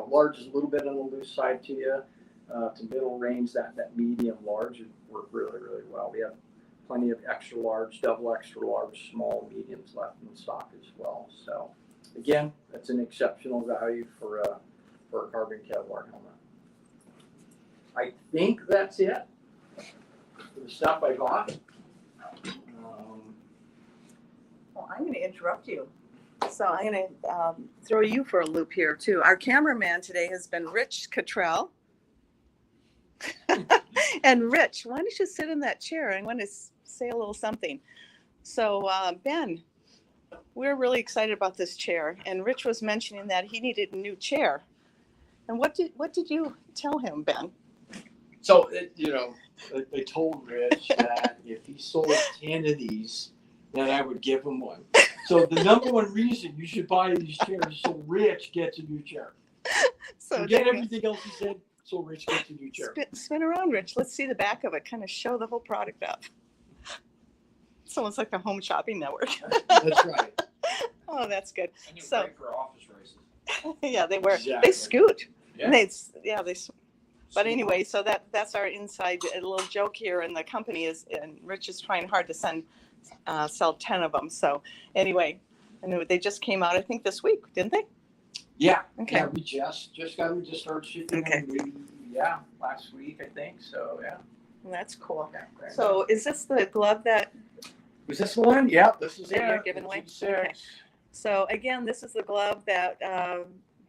large is a little bit on the loose side to you, to middle range, that medium large would work really, really well. We have plenty of extra large, double extra large, small, mediums left in stock as well. So again, that's an exceptional value for a carbon Kevlar helmet. I think that's it for the stuff I bought. Well, I'm going to interrupt you. So I'm going to throw you for a loop here, too. Our cameraman today has been Rich Cottrell. And Rich, why don't you sit in that chair? I want to say a little something. So, Ben, we're really excited about this chair. And Rich was mentioning that he needed a new chair. And what did you tell him, Ben? So, I told Rich that if he sold 10 of these, then I would give him one. So the number one reason you should buy these chairs is so Rich gets a new chair. So forget everything else he said, so Rich gets a new chair. Spin around, Rich. Let's see the back of it. Kind of show the whole product up. It's almost like a home shopping network. That's right. Oh, that's good. And So great for office races. yeah, they wear. Exactly. They scoot. Yeah. They. But anyway, so that's our inside a little joke here, and the company is, and Rich is trying hard to sell 10 of them. So anyway, and they just came out, I think, this week, didn't they? Yeah. Okay. Yeah, we just started shipping Okay. them. Last week, I think. So yeah. That's cool. Okay. So is this the glove that? Was this one? Yeah, this is That it. you're giving away? G6. So again, this is the glove that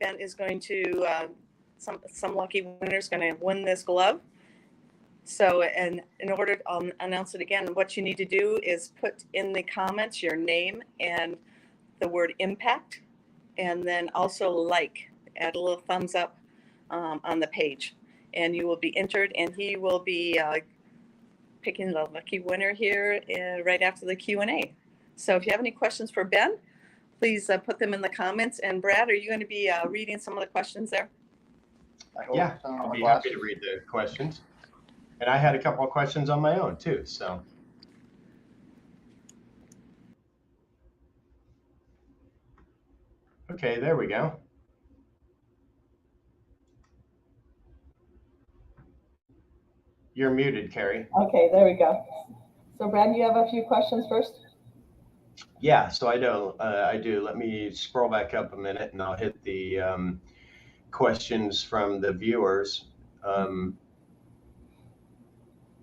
Ben is going to, some lucky winner is going to win this glove. So, and in order, I'll announce it again, what you need to do is put in the comments your name and the word impact, and then also add a little thumbs up on the page. And you will be entered, and he will be picking the lucky winner here right after the Q&A. So if you have any questions for Ben, please put them in the comments. And Brad, are you going to be reading some of the questions there? Yeah, I'll be happy to read the questions. And I had a couple of questions on my own too, so. Okay, there we go. You're muted, Carrie. Okay, there we go. So Brad, you have a few questions first? Yeah, so I do. Let me scroll back up a minute and I'll hit the questions from the viewers.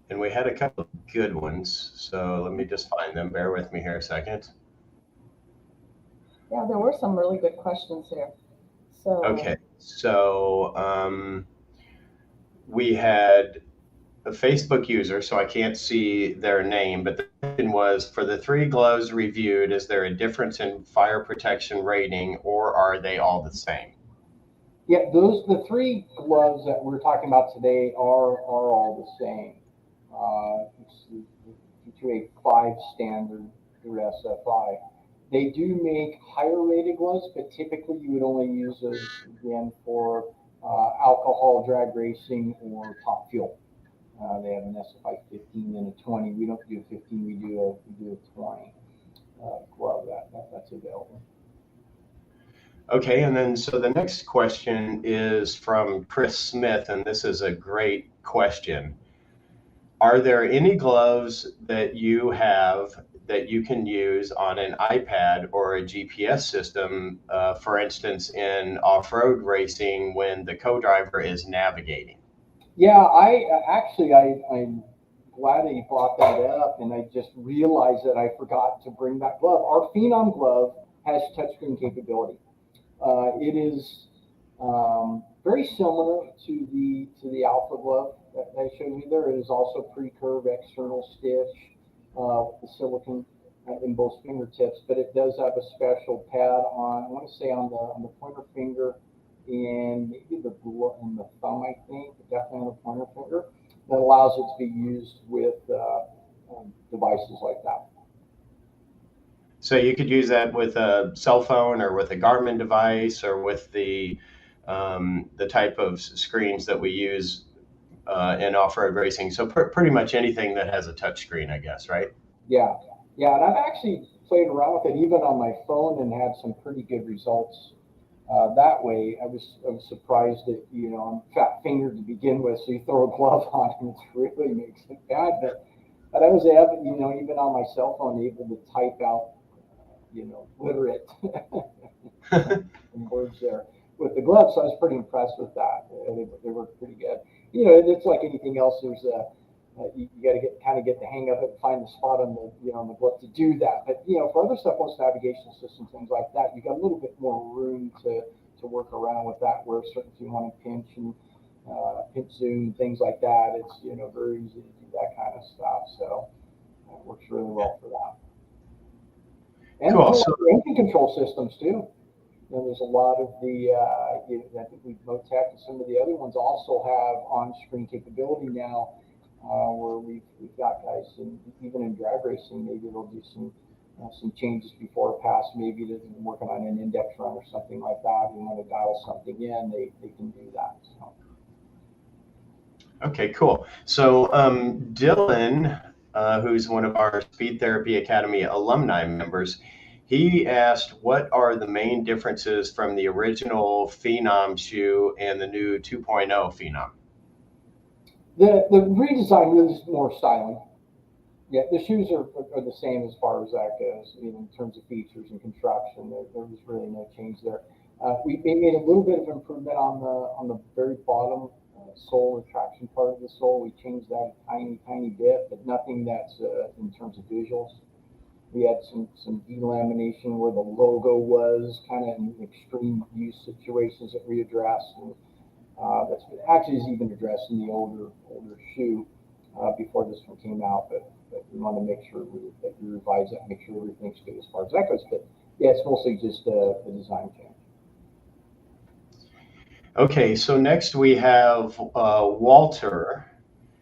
And we had a couple of good ones, so let me just find them. Bear with me here a second. Yeah, there were some really good questions here. So Okay, so we had a Facebook user, so I can't see their name, but the question was, for the 3 gloves reviewed, is there a difference in fire protection rating, or are they all the same? Yeah, the 3 gloves that we're talking about today are all the same. It's to a 5 standard through SFI. They do make higher rated gloves, but typically you would only use those again for alcohol, drag racing, or top fuel. They have an SFI 15 and a 20. We don't do a 15, we do a 20 glove that's available. Okay, and then so the next question is from Chris Smith, and this is a great question. Are there any gloves that you have that you can use on an iPad or a GPS system, for instance, in off-road racing when the co-driver is navigating? Yeah, I'm glad that you brought that up, and I just realized that I forgot to bring that glove. Our Phenom Glove has touchscreen capability. It is very similar to the Alpha Glove that I showed you there. It is also pre-curved external stitch with the silicone in both fingertips, but it does have a special pad on, I want to say on the pointer finger and maybe the thumb, I think, but definitely on the pointer finger, that allows it to be used with devices like that. So you could use that with a cell phone or with a Garmin device or with the type of screens that we use in off-road racing. So pretty much anything that has a touch screen, I guess, right? Yeah, and I've actually played around with it even on my phone and had some pretty good results that way. I was surprised that, I'm fat-fingered to begin with, so you throw a glove on and it really makes it bad. But I was able, even on my cell phone, able to type out, literate words there with the gloves. So I was pretty impressed with that. They work pretty good. It's like anything else. There's you got to get the hang of it and find the spot on the glove to do that. But for other stuff, most navigation systems, things like that, you got a little bit more room to work around with that. Where certain, if you want to pinch and pinch zoom, things like that, it's very easy to do that kind of stuff. So it works really well for that. And cool. So, engine control systems too. There's a lot of the, I think Motec and some of the other ones also have on-screen capability now, where we've got guys, even in drag racing, maybe they'll do some changes before a pass. Maybe they're working on an index run or something like that. And when they dial something in, they can do that. So. Okay, cool. So Dylan, who's one of our Speed Therapy Academy alumni members, he asked, what are the main differences from the original Phenom shoe and the new 2.0 Phenom? The redesign really is more styling. Yeah, the shoes are the same as far as that goes, in terms of features and construction. There was really no change there. We made a little bit of improvement on the very bottom sole, the traction part of the sole. We changed that a tiny bit, but nothing that's in terms of visuals. We had some delamination where the logo was kind of in extreme use situations that we addressed. And that's actually is even addressed in the older shoe before this one came out. But we want to make sure that we revise that, make sure everything's good as far as that goes. But yeah, it's mostly just a design change. Okay, so next we have Walter.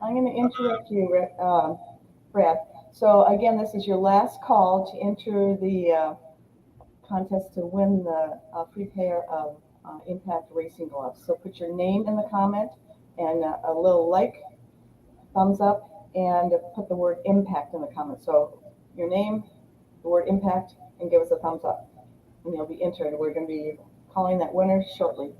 I'm going to interrupt you, Brad. So again, this is your last call to enter the contest to win the free pair of Impact Racing gloves. So put your name in the comment and a little like, thumbs up, and put the word impact in the comment. So your name, the word impact, and give us a thumbs up. And you'll be entered. We're going to be calling that winner shortly.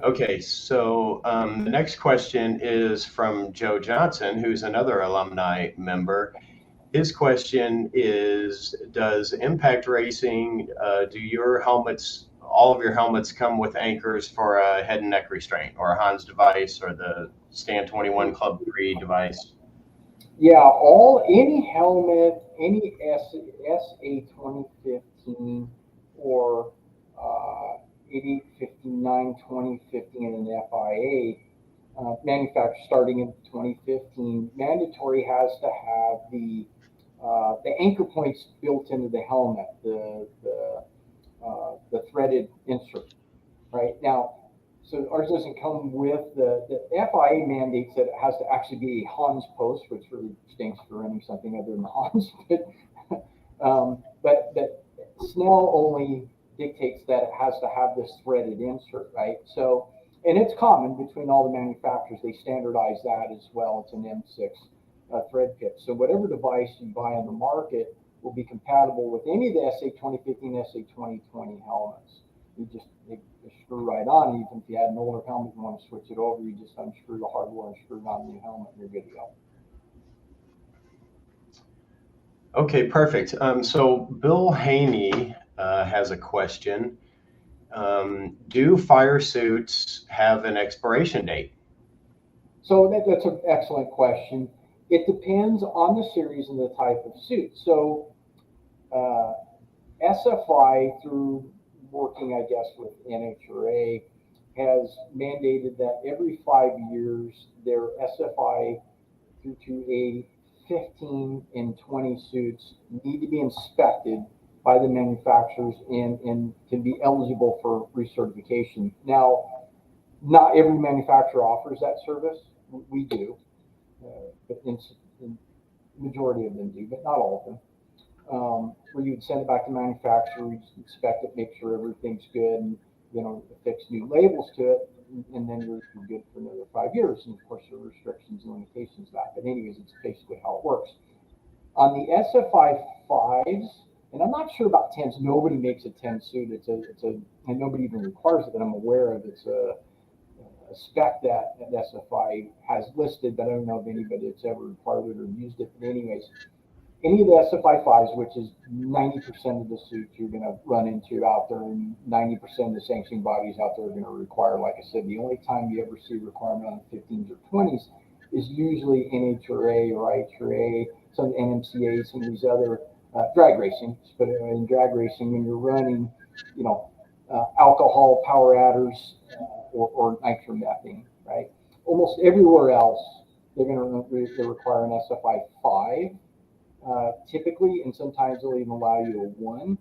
Okay, so the next question is from Joe Johnson, who's another alumni member. His question is, does Impact Racing, do your helmets, all of your helmets come with anchors for a head and neck restraint, or a Hans device, or the Stand 21 Club 3 device? Yeah, any helmet, any SA 2015 or 8859 2015 and an FIA manufactured starting in 2015, mandatory has to have the anchor points built into the helmet, the threaded insert. Right now, so ours doesn't come with the FIA mandates that it has to actually be a Hans post, which really stinks for running something other than Hans. But that Snell only dictates that it has to have this threaded insert, right? So, and it's common between all the manufacturers. They standardize that as well. It's an M6 thread pit. So whatever device you buy on the market will be compatible with any of the SA 2015, SA 2020 helmets. They screw right on. Even if you had an older helmet, you want to switch it over, you just unscrew the hardware and screw it on the new helmet, and you're good to go. Okay, perfect. So Bill Haney has a question. Do fire suits have an expiration date? So that's an excellent question. It depends on the series and the type of suit. So SFI, through working, I guess, with NHRA, has mandated that every 5 years, their SFI through to a 15 and 20 suits need to be inspected by the manufacturers and can be eligible for recertification. Now, not every manufacturer offers that service. We do, but in majority of them do, but not all of them. Where you'd send it back to manufacturer, you inspect it, make sure everything's good, and affix new labels to it, and then you're good for another 5 years. And of course, there are restrictions and limitations to that. But anyways, it's basically how it works. On the SFI 5s, and I'm not sure about 10s. Nobody makes a 10 suit. And nobody even requires it that I'm aware of. It's a spec that SFI has listed, but I don't know of anybody that's ever required it or used it. But anyways, any of the SFI 5s, which is 90% of the suits you're going to run into out there, and 90% of the sanctioning bodies out there are going to require, like I said, the only time you ever see a requirement on 15s or 20s is usually NHRA or IHRA, some NMCA, some of these other drag racing. But in drag racing, when you're running, alcohol power adders or nitromethane, right? Almost everywhere else, they require an SFI 5. Typically, and sometimes they'll even allow you a 1,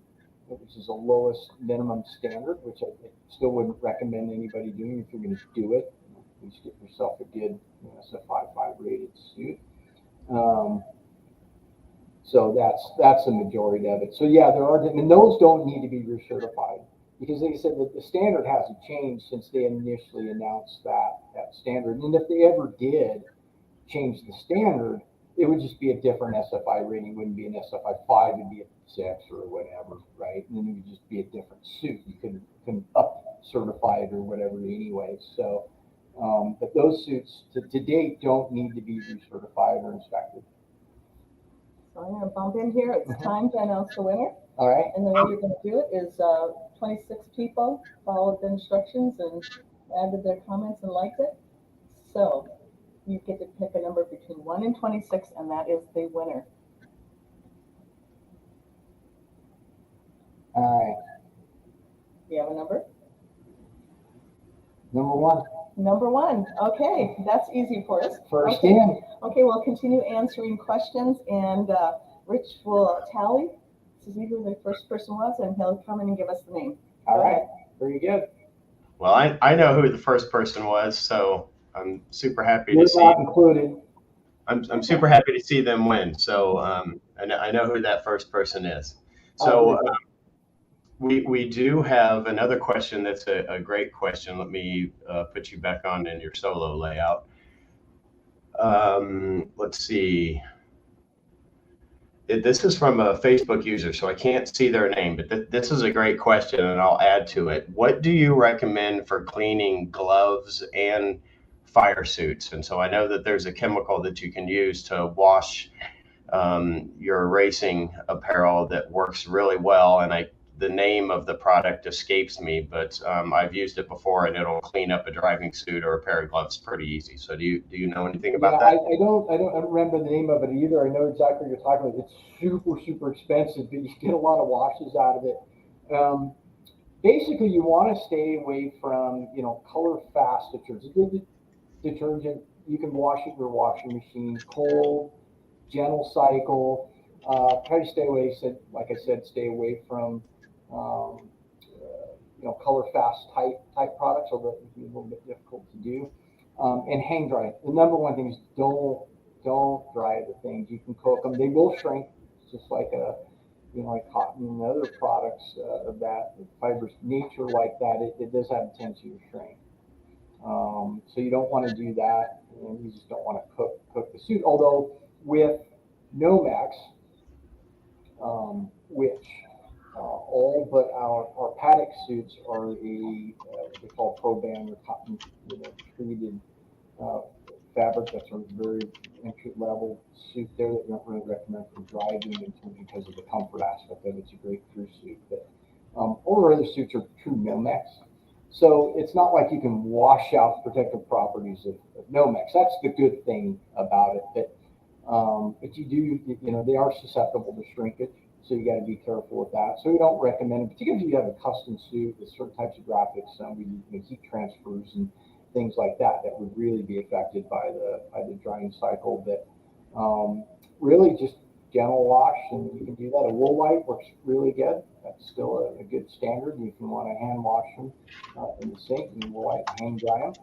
which is the lowest minimum standard, which I still wouldn't recommend anybody doing if you're going to do it. At least get yourself a good SFI 5 rated suit. So that's the majority of it. So yeah, there are, and those don't need to be recertified because, like I said, the standard hasn't changed since they initially announced that standard. And if they ever did change the standard, it would just be a different SFI rating. It wouldn't be an SFI 5, it'd be a 6 or whatever, right? And then it would just be a different suit. You couldn't up certify it or whatever anyway. So, but those suits to date don't need to be recertified or inspected. So I'm going to bump in here. It's time to announce the winner. All right. And the way you're going to do it is 26 people followed the instructions and added their comments and liked it. So you get to pick a number between 1 and 26, and that is the winner. All right, Do you have a number? number one, Number one. Okay, that's easy for us. first Okay. in. Okay, we'll continue answering questions, and Rich will tally to see who the first person was, and he'll come in and give us the name. All Go right, ahead. very good. Well, I know who the first person was, so I'm super happy You're to see. not included. I'm super happy to see them win. So I know who that first person is. So we do have another question that's a great question. Let me put you back on in your solo layout. Let's see. This is from a Facebook user, so I can't see their name, but this is a great question, and I'll add to it. What do you recommend for cleaning gloves and fire suits? And so I know that there's a chemical that you can use to wash your racing apparel that works really well, and the name of the product escapes me, but I've used it before, and it'll clean up a driving suit or a pair of gloves pretty easy. So do you know anything about that? I don't remember the name of it either. I know exactly what you're talking about. It's super expensive, but you get a lot of washes out of it. Basically, you want to stay away from, color fast detergent. Detergent, you can wash it in your washing machine, cold, gentle cycle. Try to stay away, like I said, stay away from, color fast type products, although it can be a little bit difficult to do. And hang dry. The number one thing is don't dry the things. You can cook them; they will shrink, just like like cotton and other products of that fibrous nature like that. It does have a tendency to shrink. So you don't want to do that, and you just don't want to cook the suit. Although with Nomex, which all but our paddock suits are what they call Pro-Band or cotton treated fabric. That's a very entry level suit there that we don't really recommend for driving because of the comfort aspect of it. It's a great crew suit, but all our other suits are true Nomex. So it's not like you can wash out the protective properties of Nomex. That's the good thing about it. But you do, they are susceptible to shrinkage. So you got to be careful with that. So we don't recommend it, particularly if you have a custom suit with certain types of graphics. We do heat transfers and things like that would really be affected by the drying cycle. But really just gentle wash, and you can do that. A wool wipe works really good. That's still a good standard. If you want to hand wash them in the sink, you can wool wipe, hand dry them.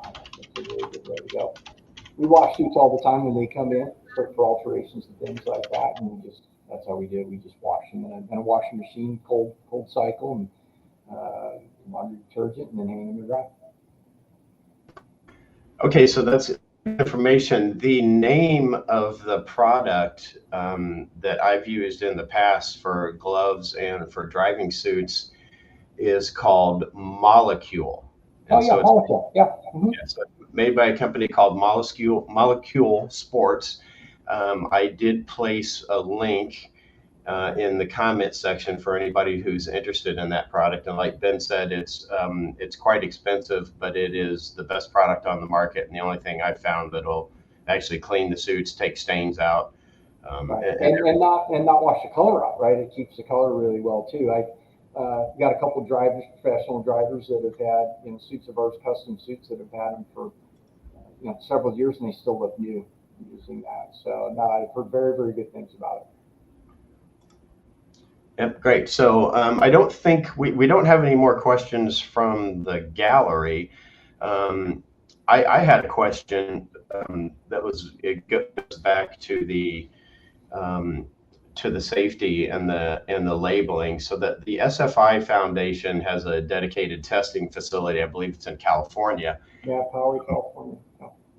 That's a really good way to go. We wash suits all the time when they come in for alterations and things like that, and that's how we do it. We just wash them in a washing machine, cold cycle, and laundry detergent, and then hang them to dry. Okay, so that's information. The name of the product that I've used in the past for gloves and for driving suits is called Molecule. And so Molecule. Yeah. Mm-hmm. So made by a company called Molecule Sports. I did place a link in the comment section for anybody who's interested in that product. And like Ben said, it's quite expensive, but it is the best product on the market. And the only thing I've found that'll actually clean the suits, take stains out, right. and not wash the color out. Right, it keeps the color really well too. I got a couple of drivers, professional drivers that have had suits of ours, custom suits that have had them for several years, and they still look new using that. So no, I've heard very, very good things about it. Yep, great. So I don't think we don't have any more questions from the gallery. I had a question it goes back to the safety and the labeling. So that the SFI Foundation has a dedicated testing facility. I believe it's in California. Yeah, Poway, California.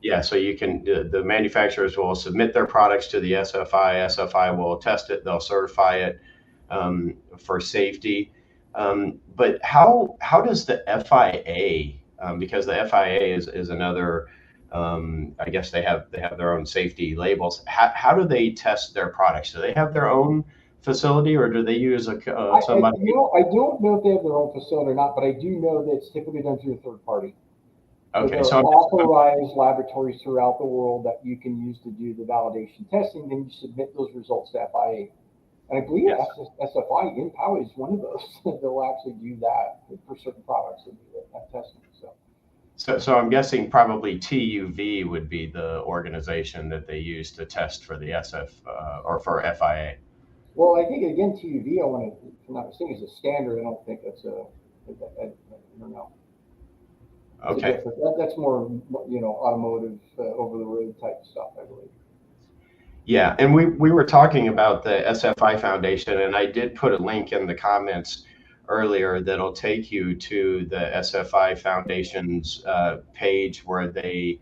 Yeah, so you can the manufacturers will submit their products to the SFI. SFI will test it. They'll certify it for safety. But how does the FIA, because the FIA is another, I guess they have their own safety labels. How do they test their products? Do they have their own facility, or do they use somebody? I don't know if they have their own facility or not, but I do know that it's typically done through a third party. Okay, so there are authorized laboratories throughout the world that you can use to do the validation testing. Then you submit those results to FIA. And I believe Yes. SFI in power is one of those. They'll actually do that for certain products and do that testing. So I'm guessing probably TUV would be the organization that they use to test for the SF or for FIA. Well, I think again, TUV, if I'm not mistaken, is a standard. I don't think that's I don't know. It's Okay. that's more, automotive, over the road type stuff, I believe. Yeah, and we were talking about the SFI Foundation, and I did put a link in the comments earlier that'll take you to the SFI Foundation's page where they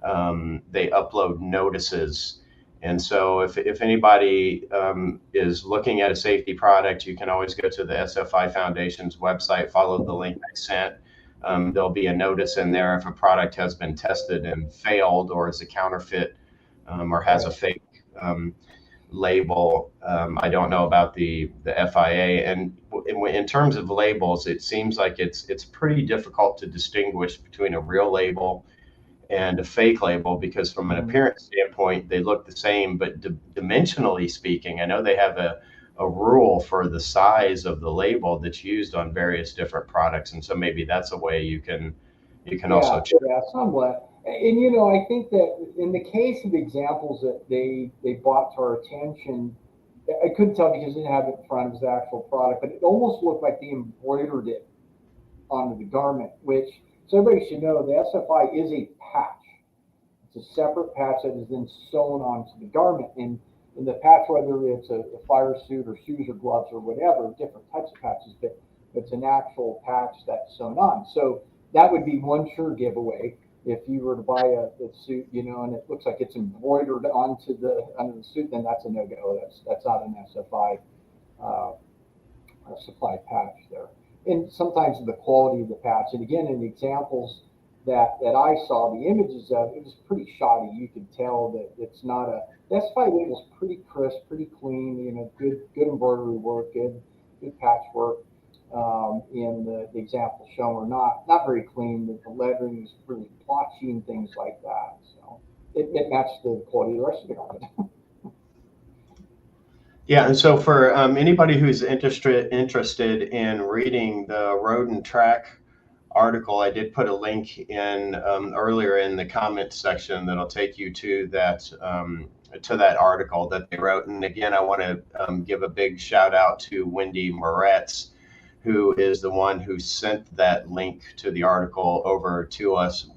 upload notices. And so if anybody is looking at a safety product, you can always go to the SFI Foundation's website, follow the link I sent. There'll be a notice in there if a product has been tested and failed or is a counterfeit or has a fake label. I don't know about the FIA. And in terms of labels, it seems like it's pretty difficult to distinguish between a real label and a fake label, because from an appearance standpoint, they look the same, but dimensionally speaking, I know they have a rule for the size of the label that's used on various different products. And so maybe that's a way you can also check. Yeah, somewhat. And I think that in the case of the examples that they brought to our attention, I couldn't tell because they didn't have it in front of the actual product, but it almost looked like they embroidered it onto the garment, which, so everybody should know, the SFI is a patch. It's a separate patch that is then sewn onto the garment. And in the patch, whether it's a fire suit or shoes or gloves or whatever, different types of patches, but it's an actual patch that's sewn on. So that would be one sure giveaway. If you were to buy a suit, and it looks like it's embroidered onto the suit, then that's a no-go. That's not an SFI supply patch there. And sometimes the quality of the patch, and again, in the examples that I saw, the images of, it was pretty shoddy. You could tell that it's not the SFI label's pretty crisp, pretty clean, good embroidery work, good patch work. In the example shown are not very clean. The lettering is really blotchy and things like that. So it matched the quality of the rest of the garment. Yeah, and so for anybody who's interested in reading the Road and Track article, I did put a link in earlier in the comments section that'll take you to that article that they wrote. And again, I want to give a big shout out to Wendy Moretz, who is the one who sent that link to the article over to us.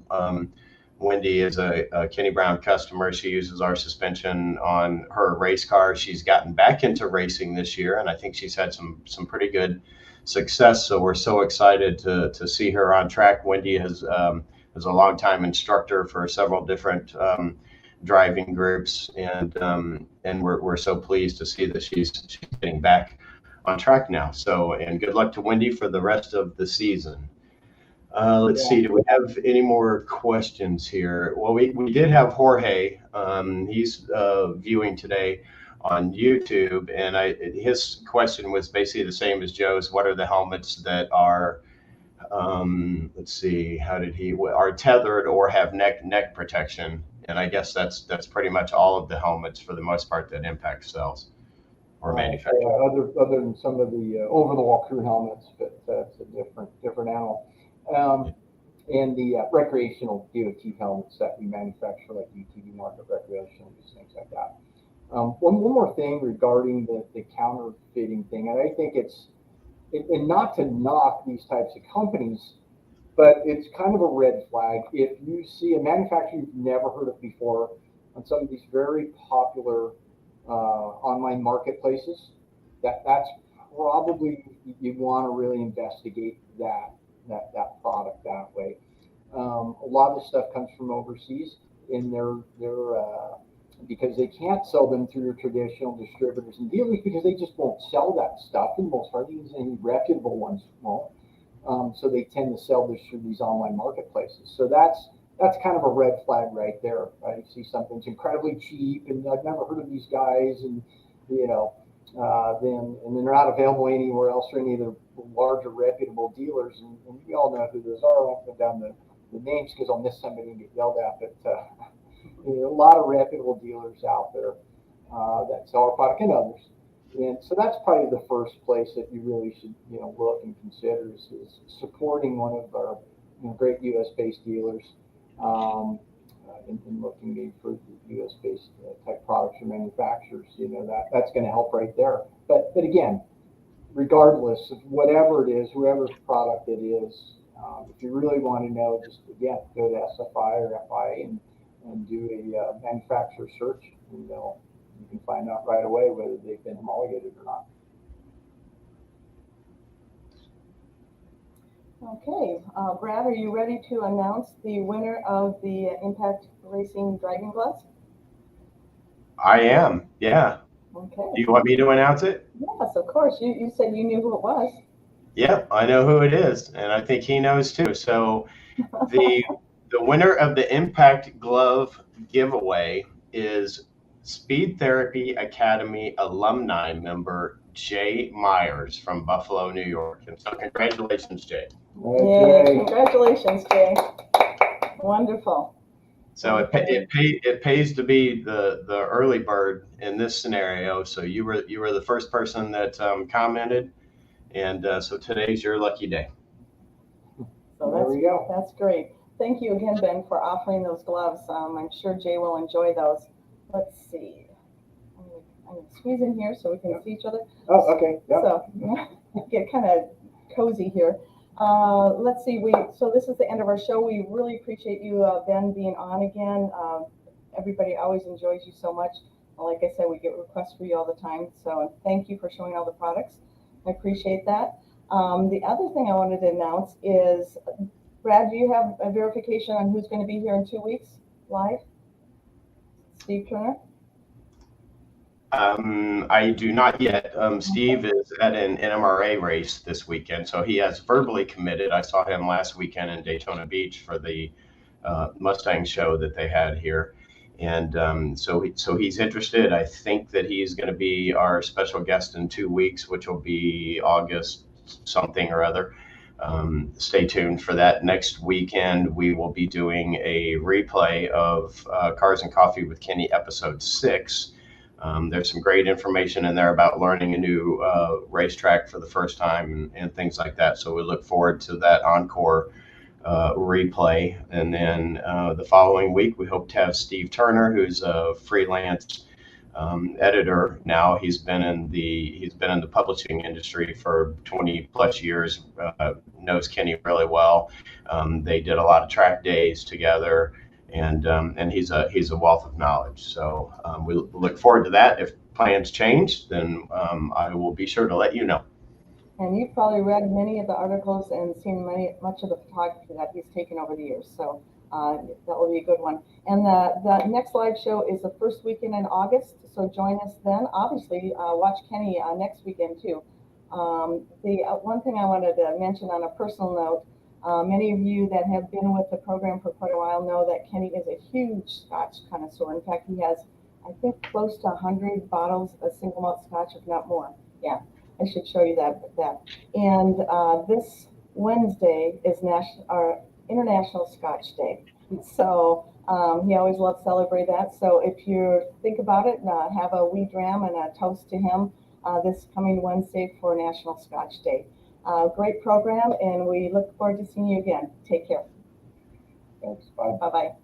Wendy is a Kenny Brown customer. She uses our suspension on her race car. She's gotten back into racing this year, and I think she's had some pretty good success. So we're so excited to see her on track. Wendy is a longtime instructor for several different driving groups, and we're so pleased to see that she's getting back on track now. So, and good luck to Wendy for the rest of the season. Let's see, do we have any more questions here? Well, we did have Jorge. He's viewing today on YouTube, and his question was basically the same as Joe's. What are the helmets that are, let's see, are tethered or have neck protection? And I guess that's pretty much all of the helmets for the most part that Impact sells or manufacture. Other than some of the over-the-wall crew helmets, but that's a different animal. And the recreational DOT helmets that we manufacture, like UTV market recreational, things like that. One more thing regarding the counterfeiting thing, and I think and not to knock these types of companies, but it's kind of a red flag. If you see a manufacturer you've never heard of before on some of these very popular online marketplaces, that's probably, you want to really investigate that product that way. A lot of the stuff comes from overseas, and they're because they can't sell them through your traditional distributors and dealers, because they just won't sell that stuff, and most hardly any reputable ones won't. So they tend to sell this through these online marketplaces. So that's kind of a red flag right there. Right? You see something's incredibly cheap, and I've never heard of these guys, and then they're not available anywhere else or any of the larger reputable dealers, and we all know who those are. I won't put down the names because I'll miss somebody and get yelled at, but a lot of reputable dealers out there that sell our product, and others. And so that's probably the first place that you really should, look and consider is supporting one of our great U.S.-based dealers in looking maybe for U.S.-based type products or manufacturers. That's going to help right there. But again, regardless of whatever it is, whoever's product it is, if you really want to know, just again go to SFI or FI and do a manufacturer search, and you can find out right away whether they've been homologated or not. Okay, Brad, are you ready to announce the winner of the Impact Racing Dragonglass? I am, yeah. Okay. Do you want me to announce it? Yes, of course. You said you knew who it was. Yep, I know who it is, and I think he knows too. So the winner of the Impact Glove giveaway is Speed Therapy Academy alumni member Jay Myers from Buffalo, New York. And so congratulations, Jay. Yeah, congratulations, Jay. Wonderful. So it pays to be the early bird in this scenario. So you were the first person that commented, and so today's your lucky day. So there we go. That's great. Thank you again, Ben, for offering those gloves. I'm sure Jay will enjoy those. Let's see. I'm going to squeeze in here so we can see each other. Oh, okay. Yep. So get kind of cozy here. Let's see. So this is the end of our show. We really appreciate you, Ben, being on again. Everybody always enjoys you so much. Like I said, we get requests for you all the time. So thank you for showing all the products. I appreciate that. The other thing I wanted to announce is, Brad, do you have a verification on who's going to be here in 2 weeks live? Steve Turner? I do not yet. Steve is at an NMRA race this weekend, so he has verbally committed. I saw him last weekend in Daytona Beach for the Mustang show that they had here. And so he's interested. I think that he's going to be our special guest in 2 weeks, which will be August something or other. Stay tuned for that. Next weekend, we will be doing a replay of Cars and Coffee with Kenny episode 6. There's some great information in there about learning a new racetrack for the first time and things like that. So we look forward to that encore replay. And then the following week, we hope to have Steve Turner, who's a freelance editor now. He's been in the publishing industry for 20 plus years. Knows Kenny really well. They did a lot of track days together. And he's a wealth of knowledge. So we look forward to that. If plans change, then I will be sure to let you know. And you've probably read many of the articles and seen much of the photography that he's taken over the years. So that will be a good one. And the next live show is the first weekend in August. So join us then. Obviously, watch Kenny next weekend too. The one thing I wanted to mention on a personal note, many of you that have been with the program for quite a while know that Kenny is a huge Scotch connoisseur. In fact, he has, I think, close to 100 bottles of single malt Scotch, if not more. Yeah, I should show you that. And this Wednesday is International Scotch Day. So he always loves to celebrate that. So if you think about it, have a wee dram and a toast to him this coming Wednesday for National Scotch Day. Great program, and we look forward to seeing you again. Take care. Thanks. Bye. Bye-bye.